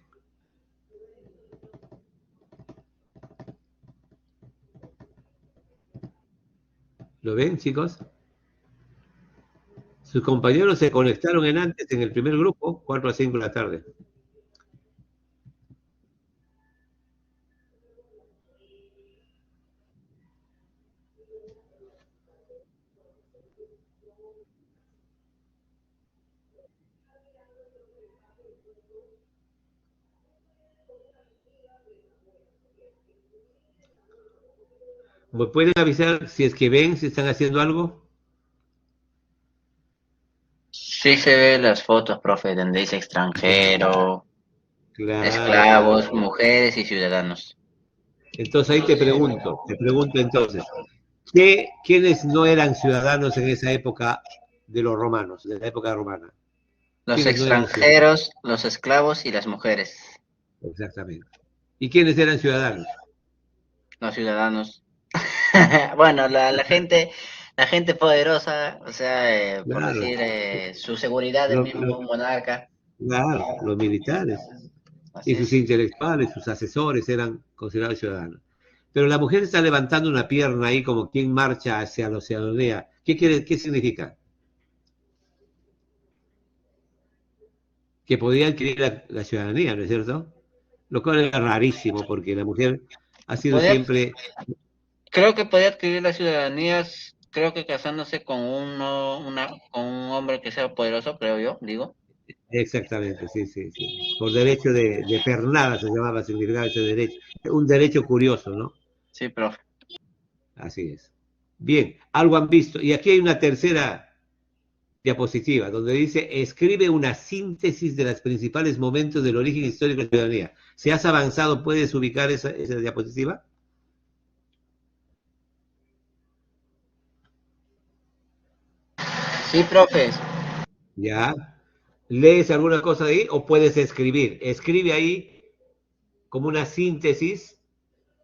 [SPEAKER 1] ¿Lo ven, chicos? Sus compañeros se conectaron antes en el primer grupo, 4 a 5 de la tarde. ¿Me pueden avisar si es que ven, si están haciendo algo?
[SPEAKER 4] Sí se ve las fotos, profe, donde dice extranjero, esclavos,
[SPEAKER 1] Claro.
[SPEAKER 4] mujeres y ciudadanos.
[SPEAKER 1] Entonces ahí te pregunto entonces, ¿quiénes no eran ciudadanos en esa época de los romanos, de la época romana?
[SPEAKER 4] Los
[SPEAKER 1] ¿Quiénes no eran ciudadanos?
[SPEAKER 4] extranjeros, los esclavos y las mujeres,
[SPEAKER 1] Exactamente. ¿Y quiénes eran ciudadanos?
[SPEAKER 4] los ciudadanos. Bueno, la gente poderosa, o sea, por
[SPEAKER 1] Claro,
[SPEAKER 4] decir, su seguridad del
[SPEAKER 1] lo-
[SPEAKER 4] mismo
[SPEAKER 1] lo-
[SPEAKER 4] monarca.
[SPEAKER 1] claro, los militares y
[SPEAKER 4] Así
[SPEAKER 1] sus
[SPEAKER 4] es.
[SPEAKER 1] intelectuales, sus asesores eran considerados ciudadanos. Pero la mujer está levantando una pierna ahí como quien marcha hacia la ciudadanía. ¿Qué significa? Que podía adquirir la ciudadanía, ¿no es cierto? Lo cual es rarísimo porque la mujer ha sido
[SPEAKER 4] Podía,
[SPEAKER 1] siempre,
[SPEAKER 4] creo que podía adquirir la ciudadanía, creo que casándose con con un hombre que sea poderoso, creo yo, digo.
[SPEAKER 1] exactamente, sí, sí, sí. Por derecho de pernada se llamaba, significaba ese derecho. Un derecho curioso, ¿no?
[SPEAKER 4] Sí, profe.
[SPEAKER 1] Así es. Bien, algo han visto. Y aquí hay una tercera diapositiva, donde dice, escribe una síntesis de los principales momentos del origen histórico de la ciudadanía. Si has avanzado, ¿puedes ubicar esa diapositiva?
[SPEAKER 4] Sí, profes.
[SPEAKER 1] ¿Ya? ¿Lees alguna cosa ahí o puedes escribir? Escribe ahí como una síntesis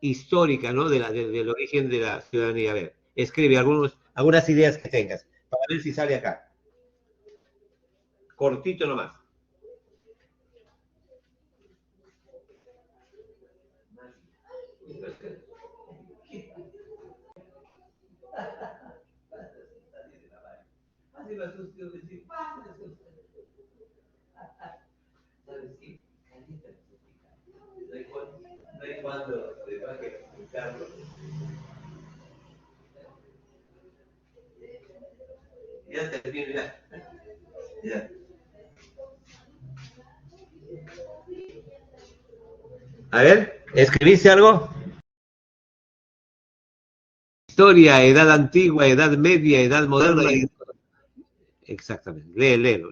[SPEAKER 1] histórica, ¿no? Del origen de la ciudadanía. A ver, escribe algunas ideas que tengas, para ver si sale acá. Cortito nomás. Ya termino, ya. Ya. A ver, ¿escribiste algo? Historia, edad antigua, edad media, edad moderna. Exactamente. Léelo.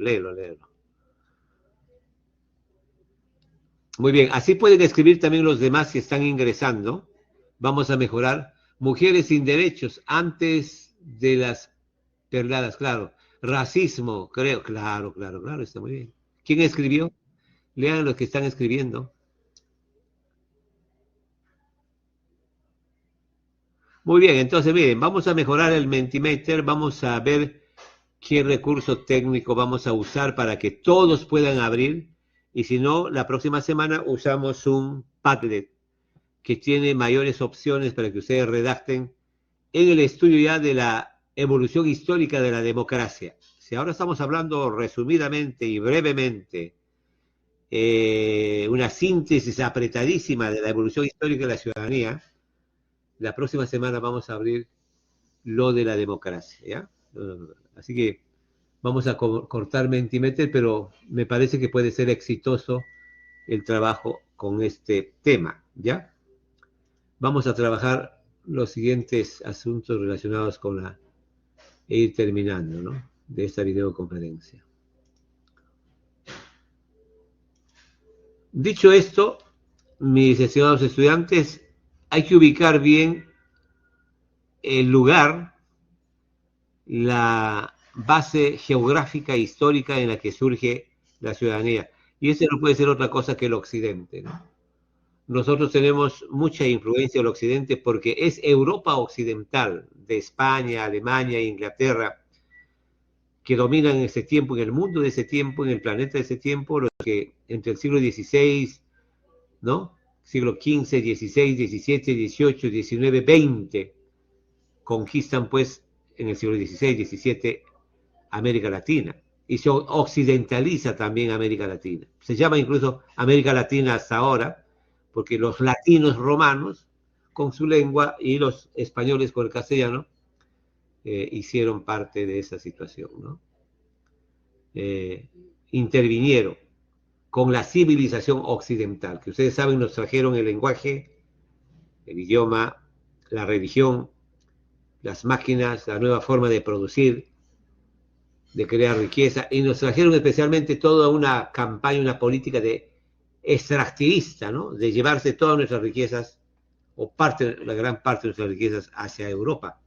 [SPEAKER 1] Muy bien, así pueden escribir también los demás si están ingresando. Vamos a mejorar. Mujeres sin derechos antes de las perladas, claro. Racismo, creo, claro, está muy bien. ¿Quién escribió? Lean los que están escribiendo. Muy bien, entonces miren, vamos a mejorar el Mentimeter, vamos a ver qué recurso técnico vamos a usar para que todos puedan abrir y si no, la próxima semana usamos un Padlet que tiene mayores opciones para que ustedes redacten en el estudio ya de la evolución histórica de la democracia. Si ahora estamos hablando resumidamente y brevemente, una síntesis apretadísima de la evolución histórica de la ciudadanía, la próxima semana vamos a abrir lo de la democracia, ¿ya? Así que vamos a cortar Mentimeter, pero me parece que puede ser exitoso el trabajo con este tema, ¿ya? Vamos a trabajar los siguientes asuntos relacionados con e ir terminando, ¿no? De esta videoconferencia. Dicho esto, mis estimados estudiantes, hay que ubicar bien el lugar, la base geográfica e histórica en la que surge la ciudadanía. Y ese no puede ser otra cosa que el occidente, ¿no? Nosotros tenemos mucha influencia del occidente porque es Europa occidental, de España, Alemania, Inglaterra, que dominan en ese tiempo, en el mundo de ese tiempo, en el planeta de ese tiempo, los que entre el siglo XVI, ¿no? Siglo XV, XVI, XVII, XVIII, XIX, XX, conquistan pues en el siglo XVI, XVII América Latina y se occidentaliza también América Latina. Se llama incluso América Latina hasta ahora porque los latinos romanos con su lengua y los españoles con el castellano hicieron parte de esa situación, ¿no? Intervinieron con la civilización occidental, que ustedes saben nos trajeron el lenguaje, el idioma, la religión, las máquinas, la nueva forma de producir, de crear riqueza, y nos trajeron especialmente toda una campaña, una política de extractivista, ¿no? De llevarse todas nuestras riquezas, o la gran parte de nuestras riquezas hacia Europa.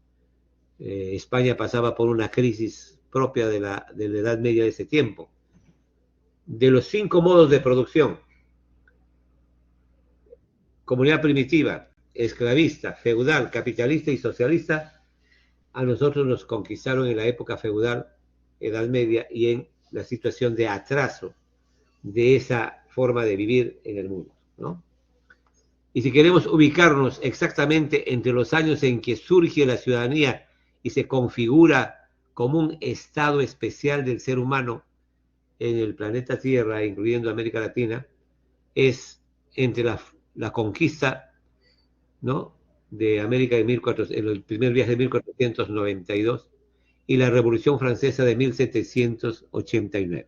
[SPEAKER 1] España pasaba por una crisis propia de la Edad Media de ese tiempo. de los 5 modos de producción: comunidad primitiva, esclavista, feudal, capitalista y socialista, a nosotros nos conquistaron en la época feudal, Edad Media, y en la situación de atraso de esa forma de vivir en el mundo, ¿no? Y si queremos ubicarnos exactamente entre los años en que surge la ciudadanía y se configura como un estado especial del ser humano en el planeta Tierra, incluyendo América Latina, es entre la conquista, ¿no?, de América en el primer viaje de 1492 y la Revolución Francesa de 1789,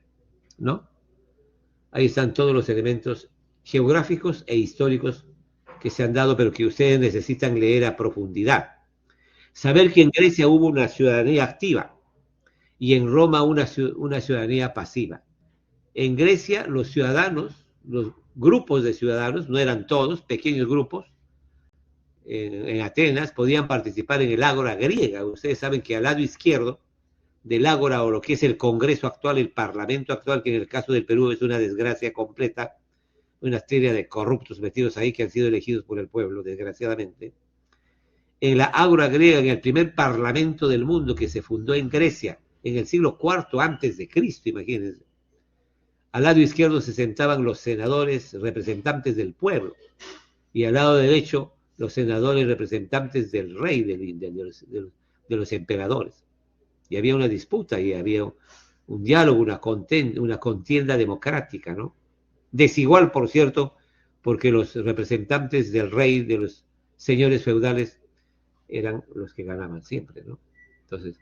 [SPEAKER 1] ¿no? Ahí están todos los elementos geográficos e históricos que se han dado, pero que ustedes necesitan leer a profundidad. Saber que en Grecia hubo una ciudadanía activa y en Roma una ciudadanía pasiva. En Grecia los ciudadanos, los grupos de ciudadanos, no eran todos, pequeños grupos, en Atenas podían participar en el ágora griega. Ustedes saben que al lado izquierdo del ágora, o lo que es el Congreso actual, el Parlamento actual, que en el caso del Perú es una desgracia completa, una serie de corruptos metidos ahí que han sido elegidos por el pueblo, desgraciadamente. En la ágora griega, en el primer parlamento del mundo que se fundó en Grecia, en el siglo IV antes de Cristo, imagínense. Al lado izquierdo se sentaban los senadores, representantes del pueblo, y al lado derecho los senadores, representantes del rey, de los emperadores. Y había una disputa, y había un diálogo, una contienda democrática, ¿no? Desigual, por cierto, porque los representantes del rey, de los señores feudales, eran los que ganaban siempre, ¿no? Entonces,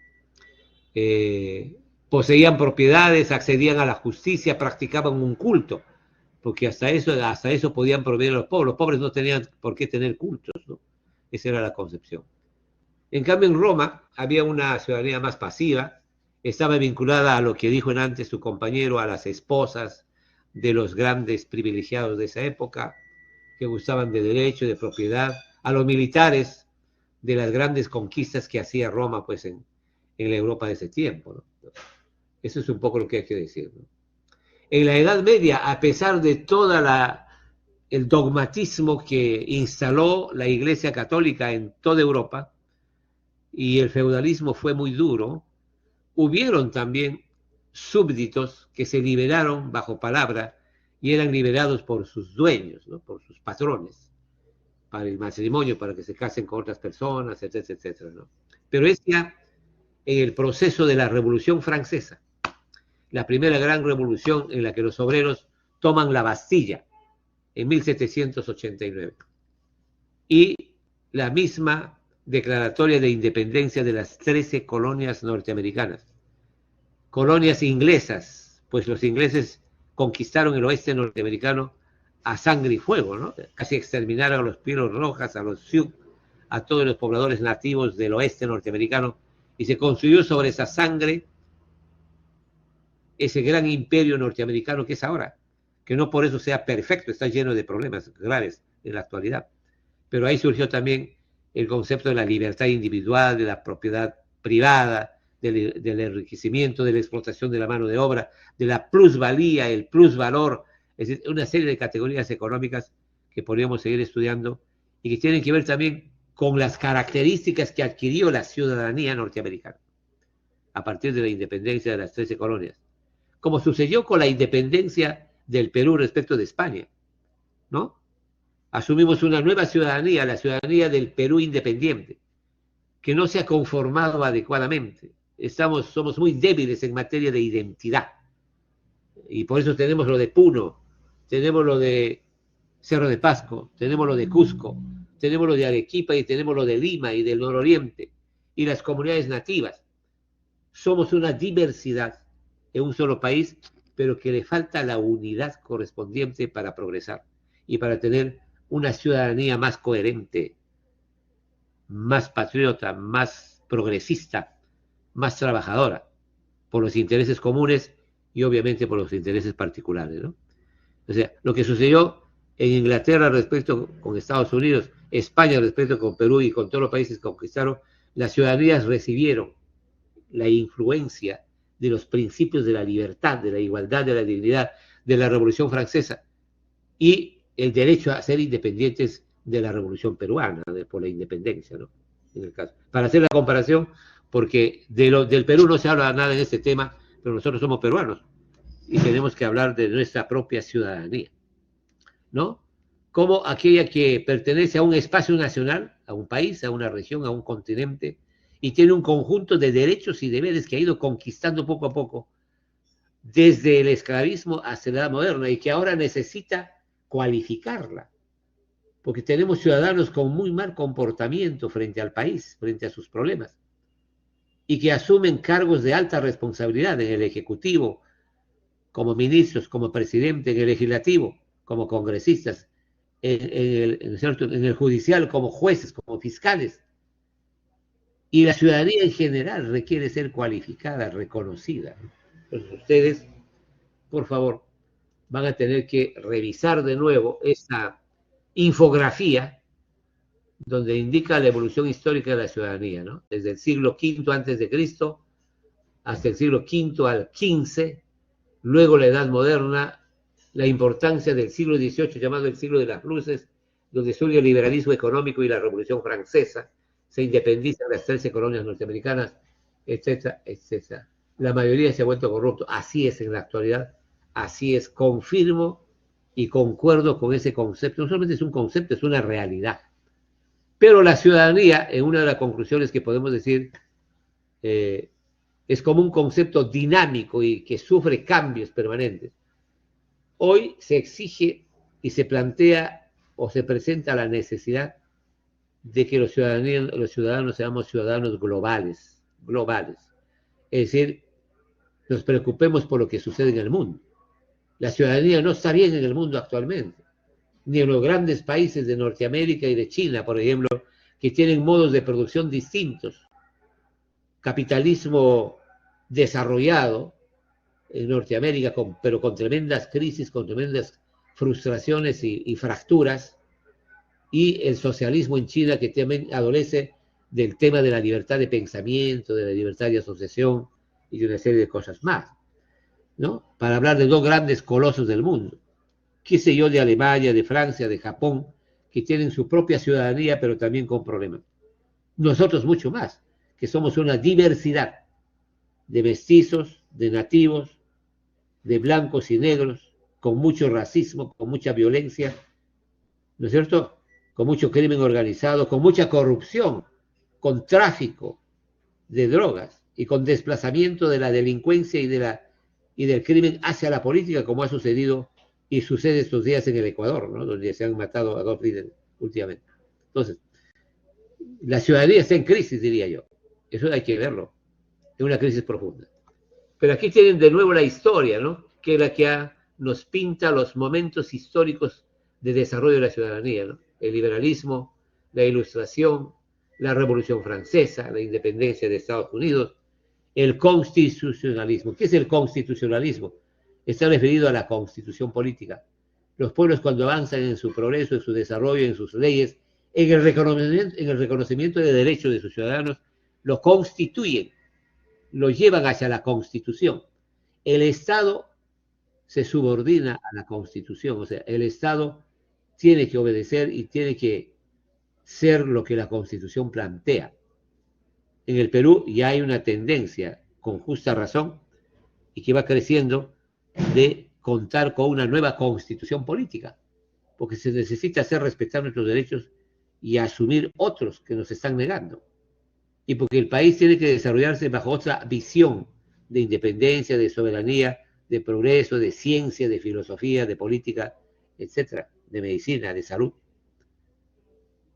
[SPEAKER 1] poseían propiedades, accedían a la justicia, practicaban un culto, porque hasta eso podían proveer a los pobres. Los pobres no tenían por qué tener cultos, ¿no? Esa era la concepción. En cambio, en Roma había una ciudadanía más pasiva, estaba vinculada a lo que dijo antes su compañero, a las esposas de los grandes privilegiados de esa época, que gustaban de derecho, de propiedad, a los militares de las grandes conquistas que hacía Roma, pues, en la Europa de ese tiempo, ¿no? Eso es un poco lo que hay que decir, ¿no? En la Edad Media, a pesar de todo el dogmatismo que instaló la Iglesia Católica en toda Europa, y el feudalismo fue muy duro, hubieron también súbditos que se liberaron bajo palabra y eran liberados por sus dueños, ¿no?, por sus patrones, para el matrimonio, para que se casen con otras personas, etcétera, etcétera, ¿no? Pero es ya en el proceso de la Revolución Francesa, la primera gran revolución en la que los obreros toman la Bastilla en 1789, y la misma declaratoria de independencia de las 13 colonias norteamericanas, colonias inglesas, pues los ingleses conquistaron el oeste norteamericano a sangre y fuego, ¿no? Casi exterminaron a los Pieles Rojas, a los Sioux, a todos los pobladores nativos del oeste norteamericano, y se construyó sobre esa sangre ese gran imperio norteamericano que es ahora, que no por eso sea perfecto, está lleno de problemas graves en la actualidad. Pero ahí surgió también el concepto de la libertad individual, de la propiedad privada, del enriquecimiento, de la explotación de la mano de obra, de la plusvalía, el plusvalor, es decir, una serie de categorías económicas que podríamos seguir estudiando y que tienen que ver también con las características que adquirió la ciudadanía norteamericana a partir de la independencia de las 13 colonias, como sucedió con la independencia del Perú respecto de España, ¿no? Asumimos una nueva ciudadanía, la ciudadanía del Perú independiente, que no se ha conformado adecuadamente. Somos muy débiles en materia de identidad. Y por eso tenemos lo de Puno, tenemos lo de Cerro de Pasco, tenemos lo de Cusco, tenemos lo de Arequipa y tenemos lo de Lima y del nororiente y las comunidades nativas. Somos una diversidad en un solo país, pero que le falta la unidad correspondiente para progresar y para tener una ciudadanía más coherente, más patriota, más progresista, más trabajadora, por los intereses comunes y obviamente por los intereses particulares, ¿no? O sea, lo que sucedió en Inglaterra respecto con Estados Unidos, España respecto con Perú y con todos los países que conquistaron, las ciudadanías recibieron la influencia de los principios de la libertad, de la igualdad, de la dignidad, de la Revolución Francesa y el derecho a ser independientes de la Revolución Peruana, por la independencia, ¿no? En el caso. Para hacer la comparación, porque del Perú no se habla nada en este tema, pero nosotros somos peruanos y tenemos que hablar de nuestra propia ciudadanía, ¿no? Como aquella que pertenece a un espacio nacional, a un país, a una región, a un continente, y tiene un conjunto de derechos y deberes que ha ido conquistando poco a poco desde el esclavismo hasta la edad moderna y que ahora necesita cualificarla, porque tenemos ciudadanos con muy mal comportamiento frente al país, frente a sus problemas, y que asumen cargos de alta responsabilidad en el Ejecutivo, como ministros, como presidente, en el Legislativo, como congresistas, en el Judicial, como jueces, como fiscales. Y la ciudadanía en general requiere ser cualificada, reconocida. Entonces ustedes, por favor, van a tener que revisar de nuevo esta infografía donde indica la evolución histórica de la ciudadanía, ¿no? Desde el siglo V antes de Cristo hasta el siglo V al XV, luego la Edad Moderna, la importancia del siglo XVIII llamado el siglo de las luces, donde surge el liberalismo económico y la Revolución Francesa, se independizan las 13 colonias norteamericanas, etcétera, etcétera. La mayoría se ha vuelto corrupto. Así es en la actualidad, así es, confirmo y concuerdo con ese concepto. No solamente es un concepto, es una realidad. Pero la ciudadanía, en una de las conclusiones que podemos decir, es como un concepto dinámico y que sufre cambios permanentes. Hoy se exige y se plantea o se presenta la necesidad de que los ciudadanos seamos ciudadanos globales. Es decir, nos preocupemos por lo que sucede en el mundo. La ciudadanía no está bien en el mundo actualmente, ni en los grandes países de Norteamérica y de China, por ejemplo, que tienen modos de producción distintos. Capitalismo desarrollado en Norteamérica, pero con tremendas crisis, con tremendas frustraciones y fracturas, y el socialismo en China, que también adolece del tema de la libertad de pensamiento, de la libertad de asociación y de una serie de cosas más, ¿no? Para hablar de dos grandes colosos del mundo, qué sé yo, de Alemania, de Francia, de Japón, que tienen su propia ciudadanía, pero también con problemas. Nosotros mucho más, que somos una diversidad de mestizos, de nativos, de blancos y negros, con mucho racismo, con mucha violencia, ¿no es cierto?, con mucho crimen organizado, con mucha corrupción, con tráfico de drogas y con desplazamiento de la delincuencia y del crimen hacia la política, como ha sucedido y sucede estos días en el Ecuador, ¿no?, donde se han matado a 2 líderes últimamente. Entonces, la ciudadanía está en crisis, diría yo. Eso hay que verlo. Es una crisis profunda. Pero aquí tienen de nuevo la historia, ¿no?, que es la que nos pinta los momentos históricos de desarrollo de la ciudadanía, ¿no? El liberalismo, la ilustración, la Revolución Francesa, la independencia de Estados Unidos, el constitucionalismo. ¿Qué es el constitucionalismo? Está referido a la constitución política. Los pueblos, cuando avanzan en su progreso, en su desarrollo, en sus leyes, en el reconocimiento de derechos de sus ciudadanos, lo constituyen, lo llevan hacia la Constitución. El Estado se subordina a la Constitución, o sea, el Estado tiene que obedecer y tiene que ser lo que la Constitución plantea. En el Perú ya hay una tendencia, con justa razón, y que va creciendo, de contar con una nueva Constitución política, porque se necesita hacer respetar nuestros derechos y asumir otros que nos están negando. Y porque el país tiene que desarrollarse bajo otra visión de independencia, de soberanía, de progreso, de ciencia, de filosofía, de política, etcétera, de medicina, de salud.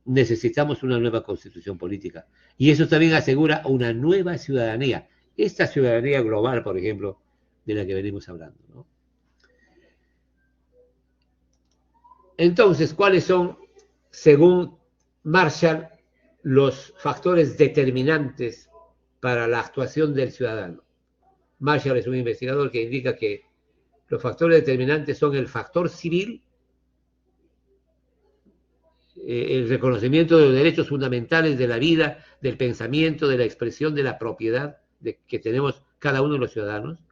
[SPEAKER 1] Necesitamos una nueva constitución política. Y eso también asegura una nueva ciudadanía. Esta ciudadanía global, por ejemplo, de la que venimos hablando, ¿no? Entonces, ¿cuáles son, según Marshall, los factores determinantes para la actuación del ciudadano? Marshall es un investigador que indica que los factores determinantes son el factor civil, el reconocimiento de los derechos fundamentales de la vida, del pensamiento, de la expresión, de la propiedad que tenemos cada uno de los ciudadanos,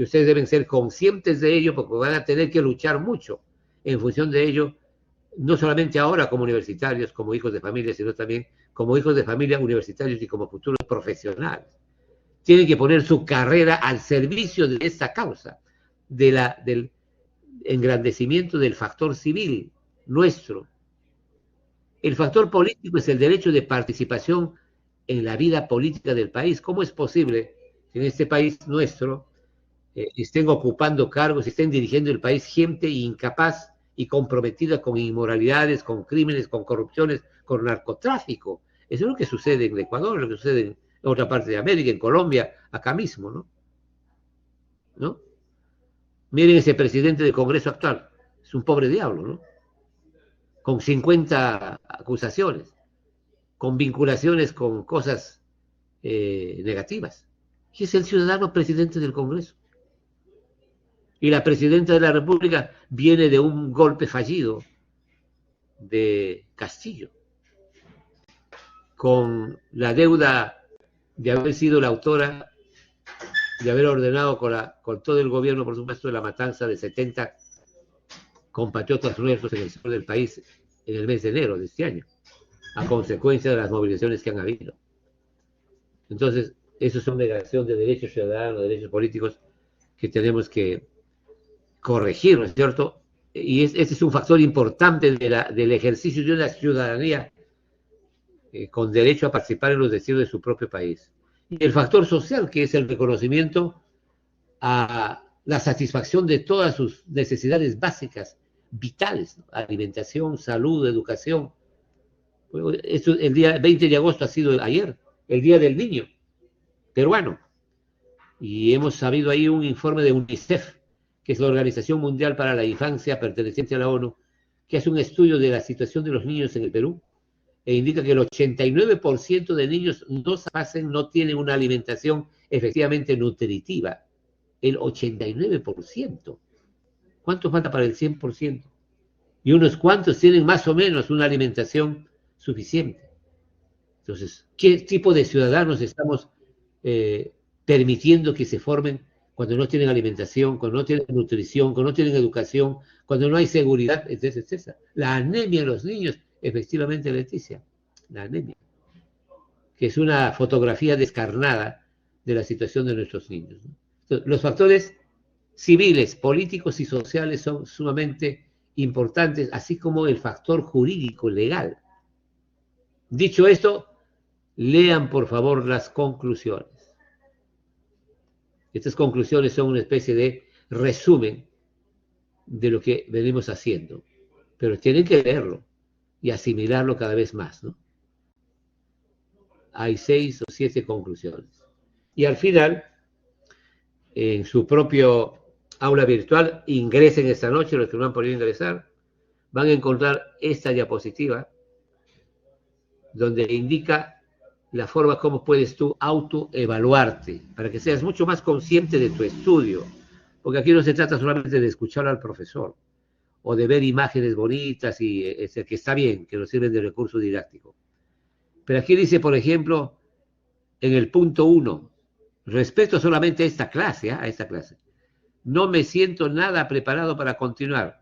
[SPEAKER 1] Y ustedes deben ser conscientes de ello porque van a tener que luchar mucho en función de ello, no solamente ahora como universitarios, como hijos de familia, sino también como hijos de familia universitarios y como futuros profesionales. Tienen que poner su carrera al servicio de esta causa, del engrandecimiento del factor civil nuestro. El factor político es el derecho de participación en la vida política del país. ¿Cómo es posible que en este país nuestro estén ocupando cargos, estén dirigiendo el país gente incapaz y comprometida con inmoralidades, con crímenes, con corrupciones, con narcotráfico? Eso es lo que sucede en el Ecuador, lo que sucede en otra parte de América, en Colombia, acá mismo, ¿no? ¿No? Miren ese presidente del Congreso actual, es un pobre diablo, ¿no? Con 50 acusaciones, con vinculaciones con cosas negativas. Y es el ciudadano presidente del Congreso. Y la presidenta de la República viene de un golpe fallido de Castillo, con la deuda de haber sido la autora, de haber ordenado con todo el gobierno, por supuesto, de la matanza de 70 compatriotas nuestros en el sur del país en el mes de enero de este año, a consecuencia de las movilizaciones que han habido. Entonces, eso es una negación de derechos ciudadanos, de derechos políticos que tenemos que corregir, ¿no es cierto? Y este es un factor importante del ejercicio de una ciudadanía con derecho a participar en los destinos de su propio país. Y el factor social, que es el reconocimiento a la satisfacción de todas sus necesidades básicas, vitales, ¿no? Alimentación, salud, educación. Esto, el día 20 de agosto ha sido ayer, el Día del Niño peruano. Y hemos sabido ahí un informe de UNICEF, que es la Organización Mundial para la Infancia perteneciente a la ONU, que hace un estudio de la situación de los niños en el Perú, e indica que el 89% de niños no tienen una alimentación efectivamente nutritiva. El 89%. ¿Cuánto falta para el 100%? Y unos cuantos tienen más o menos una alimentación suficiente. Entonces, ¿qué tipo de ciudadanos estamos permitiendo que se formen cuando no tienen alimentación, cuando no tienen nutrición, cuando no tienen educación, cuando no hay seguridad, etcétera, etcétera? La anemia en los niños, efectivamente, Leticia, la anemia, que es una fotografía descarnada de la situación de nuestros niños, ¿no? Entonces, los factores civiles, políticos y sociales son sumamente importantes, así como el factor jurídico, legal. Dicho esto, lean por favor las conclusiones. Estas conclusiones son una especie de resumen de lo que venimos haciendo, pero tienen que leerlo y asimilarlo cada vez más, ¿no? Hay 6 o 7 conclusiones. Y al final, en su propio aula virtual, ingresen esta noche, los que no han podido ingresar, van a encontrar esta diapositiva donde indica la forma como puedes tú autoevaluarte, para que seas mucho más consciente de tu estudio, porque aquí no se trata solamente de escuchar al profesor, o de ver imágenes bonitas, que está bien, que nos sirven de recurso didáctico. Pero aquí dice, por ejemplo, en el punto 1, respecto solamente a esta clase, no me siento nada preparado para continuar.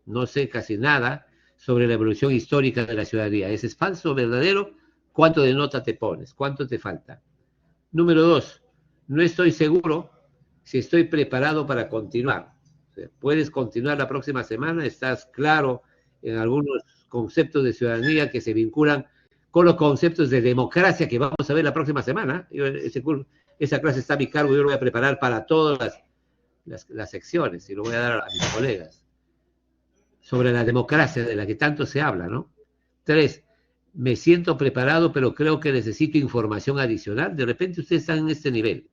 [SPEAKER 1] No sé casi nada sobre la evolución histórica de la ciudadanía. ¿Ese es falso o verdadero? ¿Cuánto de nota te pones? ¿Cuánto te falta? Número 2, no estoy seguro si estoy preparado para continuar. O sea, puedes continuar la próxima semana, estás claro en algunos conceptos de ciudadanía que se vinculan con los conceptos de democracia que vamos a ver la próxima semana. Esa clase está a mi cargo, yo lo voy a preparar para todas las secciones y lo voy a dar a mis colegas. Sobre la democracia de la que tanto se habla, ¿no? 3, me siento preparado, pero creo que necesito información adicional. De repente ustedes están en este nivel.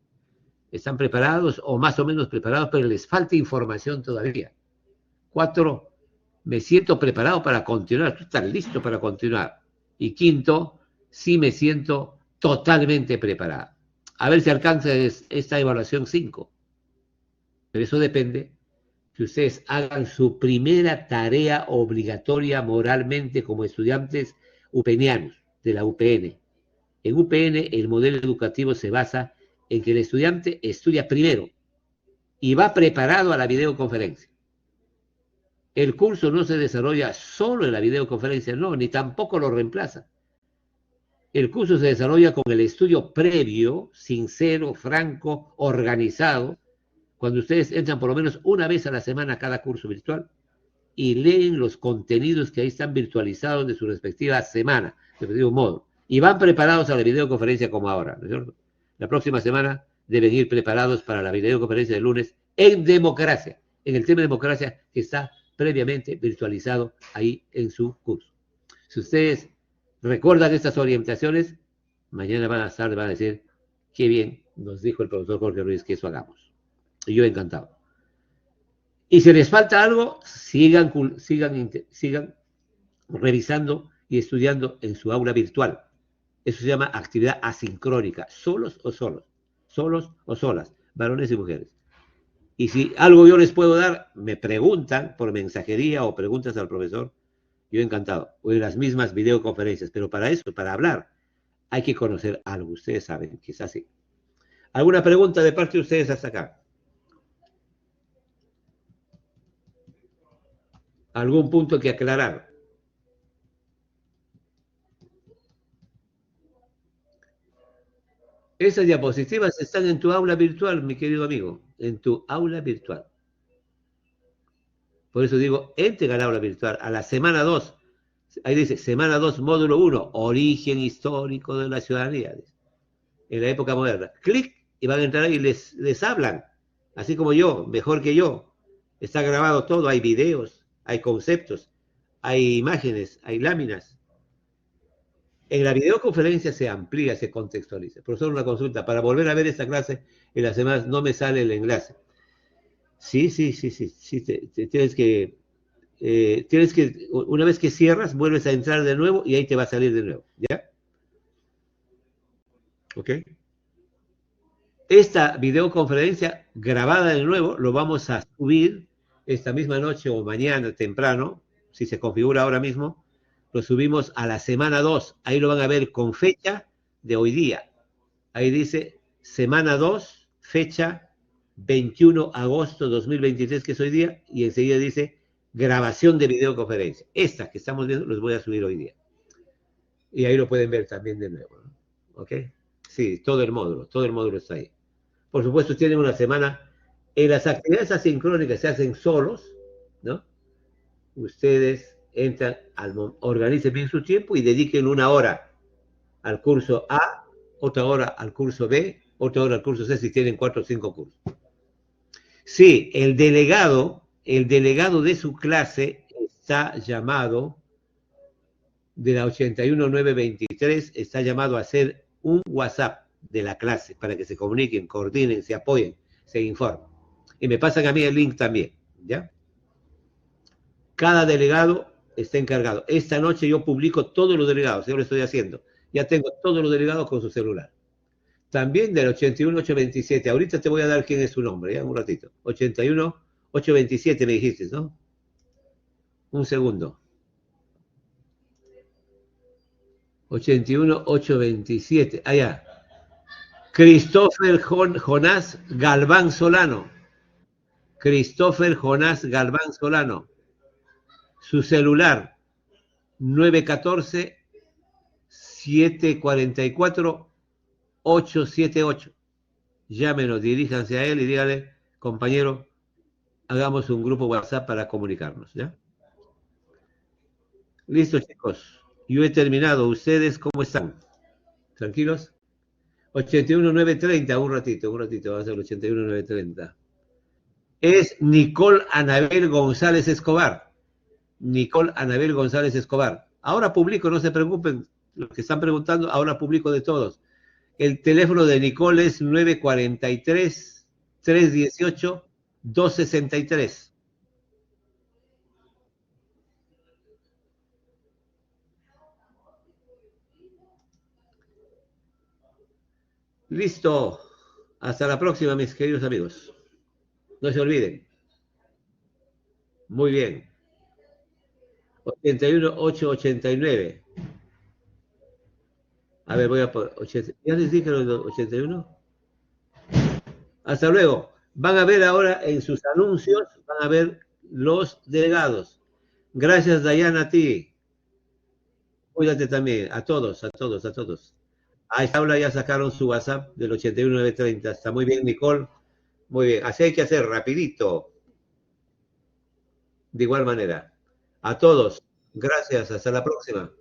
[SPEAKER 1] Están preparados o más o menos preparados, pero les falta información todavía. 4, me siento preparado para continuar. Tú estás listo para continuar. Y 5, sí me siento totalmente preparado. A ver si alcanza esta evaluación 5. Pero eso depende que ustedes hagan su primera tarea obligatoria moralmente como estudiantes upenianos de la UPN. En UPN el modelo educativo se basa en que el estudiante estudia primero y va preparado a la videoconferencia. El curso no se desarrolla solo en la videoconferencia, no, ni tampoco lo reemplaza. El curso se desarrolla con el estudio previo, sincero, franco, organizado, cuando ustedes entran por lo menos una vez a la semana a cada curso virtual y leen los contenidos que ahí están virtualizados de su respectiva semana, de respectivo modo, y van preparados a la videoconferencia como ahora, ¿no es cierto? La próxima semana deben ir preparados para la videoconferencia del lunes en democracia, en el tema de democracia que está previamente virtualizado ahí en su curso. Si ustedes recuerdan estas orientaciones, mañana van a decir, qué bien nos dijo el profesor Jorge Ruiz que eso hagamos. Y yo encantado. Y si les falta algo, sigan revisando y estudiando en su aula virtual. Eso se llama actividad asincrónica, solos o solas, varones y mujeres. Y si algo yo les puedo dar, me preguntan por mensajería o preguntas al profesor, yo encantado. O en las mismas videoconferencias, pero para eso, para hablar, hay que conocer algo. Ustedes saben que es así. ¿Alguna pregunta de parte de ustedes hasta acá? ¿Algún punto que aclarar? Esas diapositivas están en tu aula virtual, mi querido amigo, en tu aula virtual. Por eso digo, entren al aula virtual, a la semana 2. Ahí dice, semana 2, módulo 1, origen histórico de la ciudadanía. En la época moderna. Clic y van a entrar ahí y les hablan. Así como yo, mejor que yo. Está grabado todo, hay videos, hay conceptos, hay imágenes, hay láminas. En la videoconferencia se amplía, se contextualiza. Profesor, una consulta. Para volver a ver esta clase en las semanas no me sale el enlace. Sí. Tienes que, una vez que cierras, vuelves a entrar de nuevo y ahí te va a salir de nuevo. ¿Ya? ¿Ok? Esta videoconferencia grabada de nuevo lo vamos a subir esta misma noche o mañana temprano, si se configura ahora mismo, lo subimos a la semana 2. Ahí lo van a ver con fecha de hoy día. Ahí dice semana 2, fecha 21 de agosto 2023, que es hoy día, y enseguida dice grabación de videoconferencia. Esta que estamos viendo los voy a subir hoy día. Y ahí lo pueden ver también de nuevo, ¿no? ¿Ok? Sí, todo el módulo está ahí. Por supuesto, tienen una semana. En las actividades asincrónicas se hacen solos, ¿no? Ustedes entran, organicen bien su tiempo y dediquen una hora al curso A, otra hora al curso B, otra hora al curso C, si tienen 4 o 5 cursos. Sí, el delegado de su clase está llamado, de la 81923, está llamado a hacer un WhatsApp de la clase para que se comuniquen, coordinen, se apoyen, se informen. Y me pasan a mí el link también, ¿ya? Cada delegado está encargado. Esta noche yo publico todos los delegados, yo lo estoy haciendo. Ya tengo todos los delegados con su celular. También del 81827. Ahorita te voy a dar quién es su nombre, ya, un ratito. 81827 me dijiste, ¿no? Un segundo. 81827. Allá. Christopher Jonás Galván Solano. Christopher Jonás Galván Solano. Su celular 914-744-878. Llámenos, diríjanse a él y díganle, compañero, hagamos un grupo WhatsApp para comunicarnos, ¿ya? Listo, chicos. Yo he terminado. ¿Ustedes cómo están? ¿Tranquilos? 81930, un ratito, va a ser el 81930. Es Nicole Anabel González Escobar. Nicole Anabel González Escobar. Ahora publico, no se preocupen, los que están preguntando, ahora publico de todos. El teléfono de Nicole es 943-318-263. Listo. Hasta la próxima, mis queridos amigos. No se olviden. Muy bien. 81889. A ver, voy a por 80. ¿Ya les dije los 81? Hasta luego. Van a ver ahora en sus anuncios, van a ver los delegados. Gracias, Dayana, a ti. Cuídate también, a todos, a todos, a todos. A esta hora ya sacaron su WhatsApp del 81930. Está muy bien, Nicole. Muy bien. Así hay que hacer, rapidito. De igual manera. A todos, gracias. Hasta la próxima.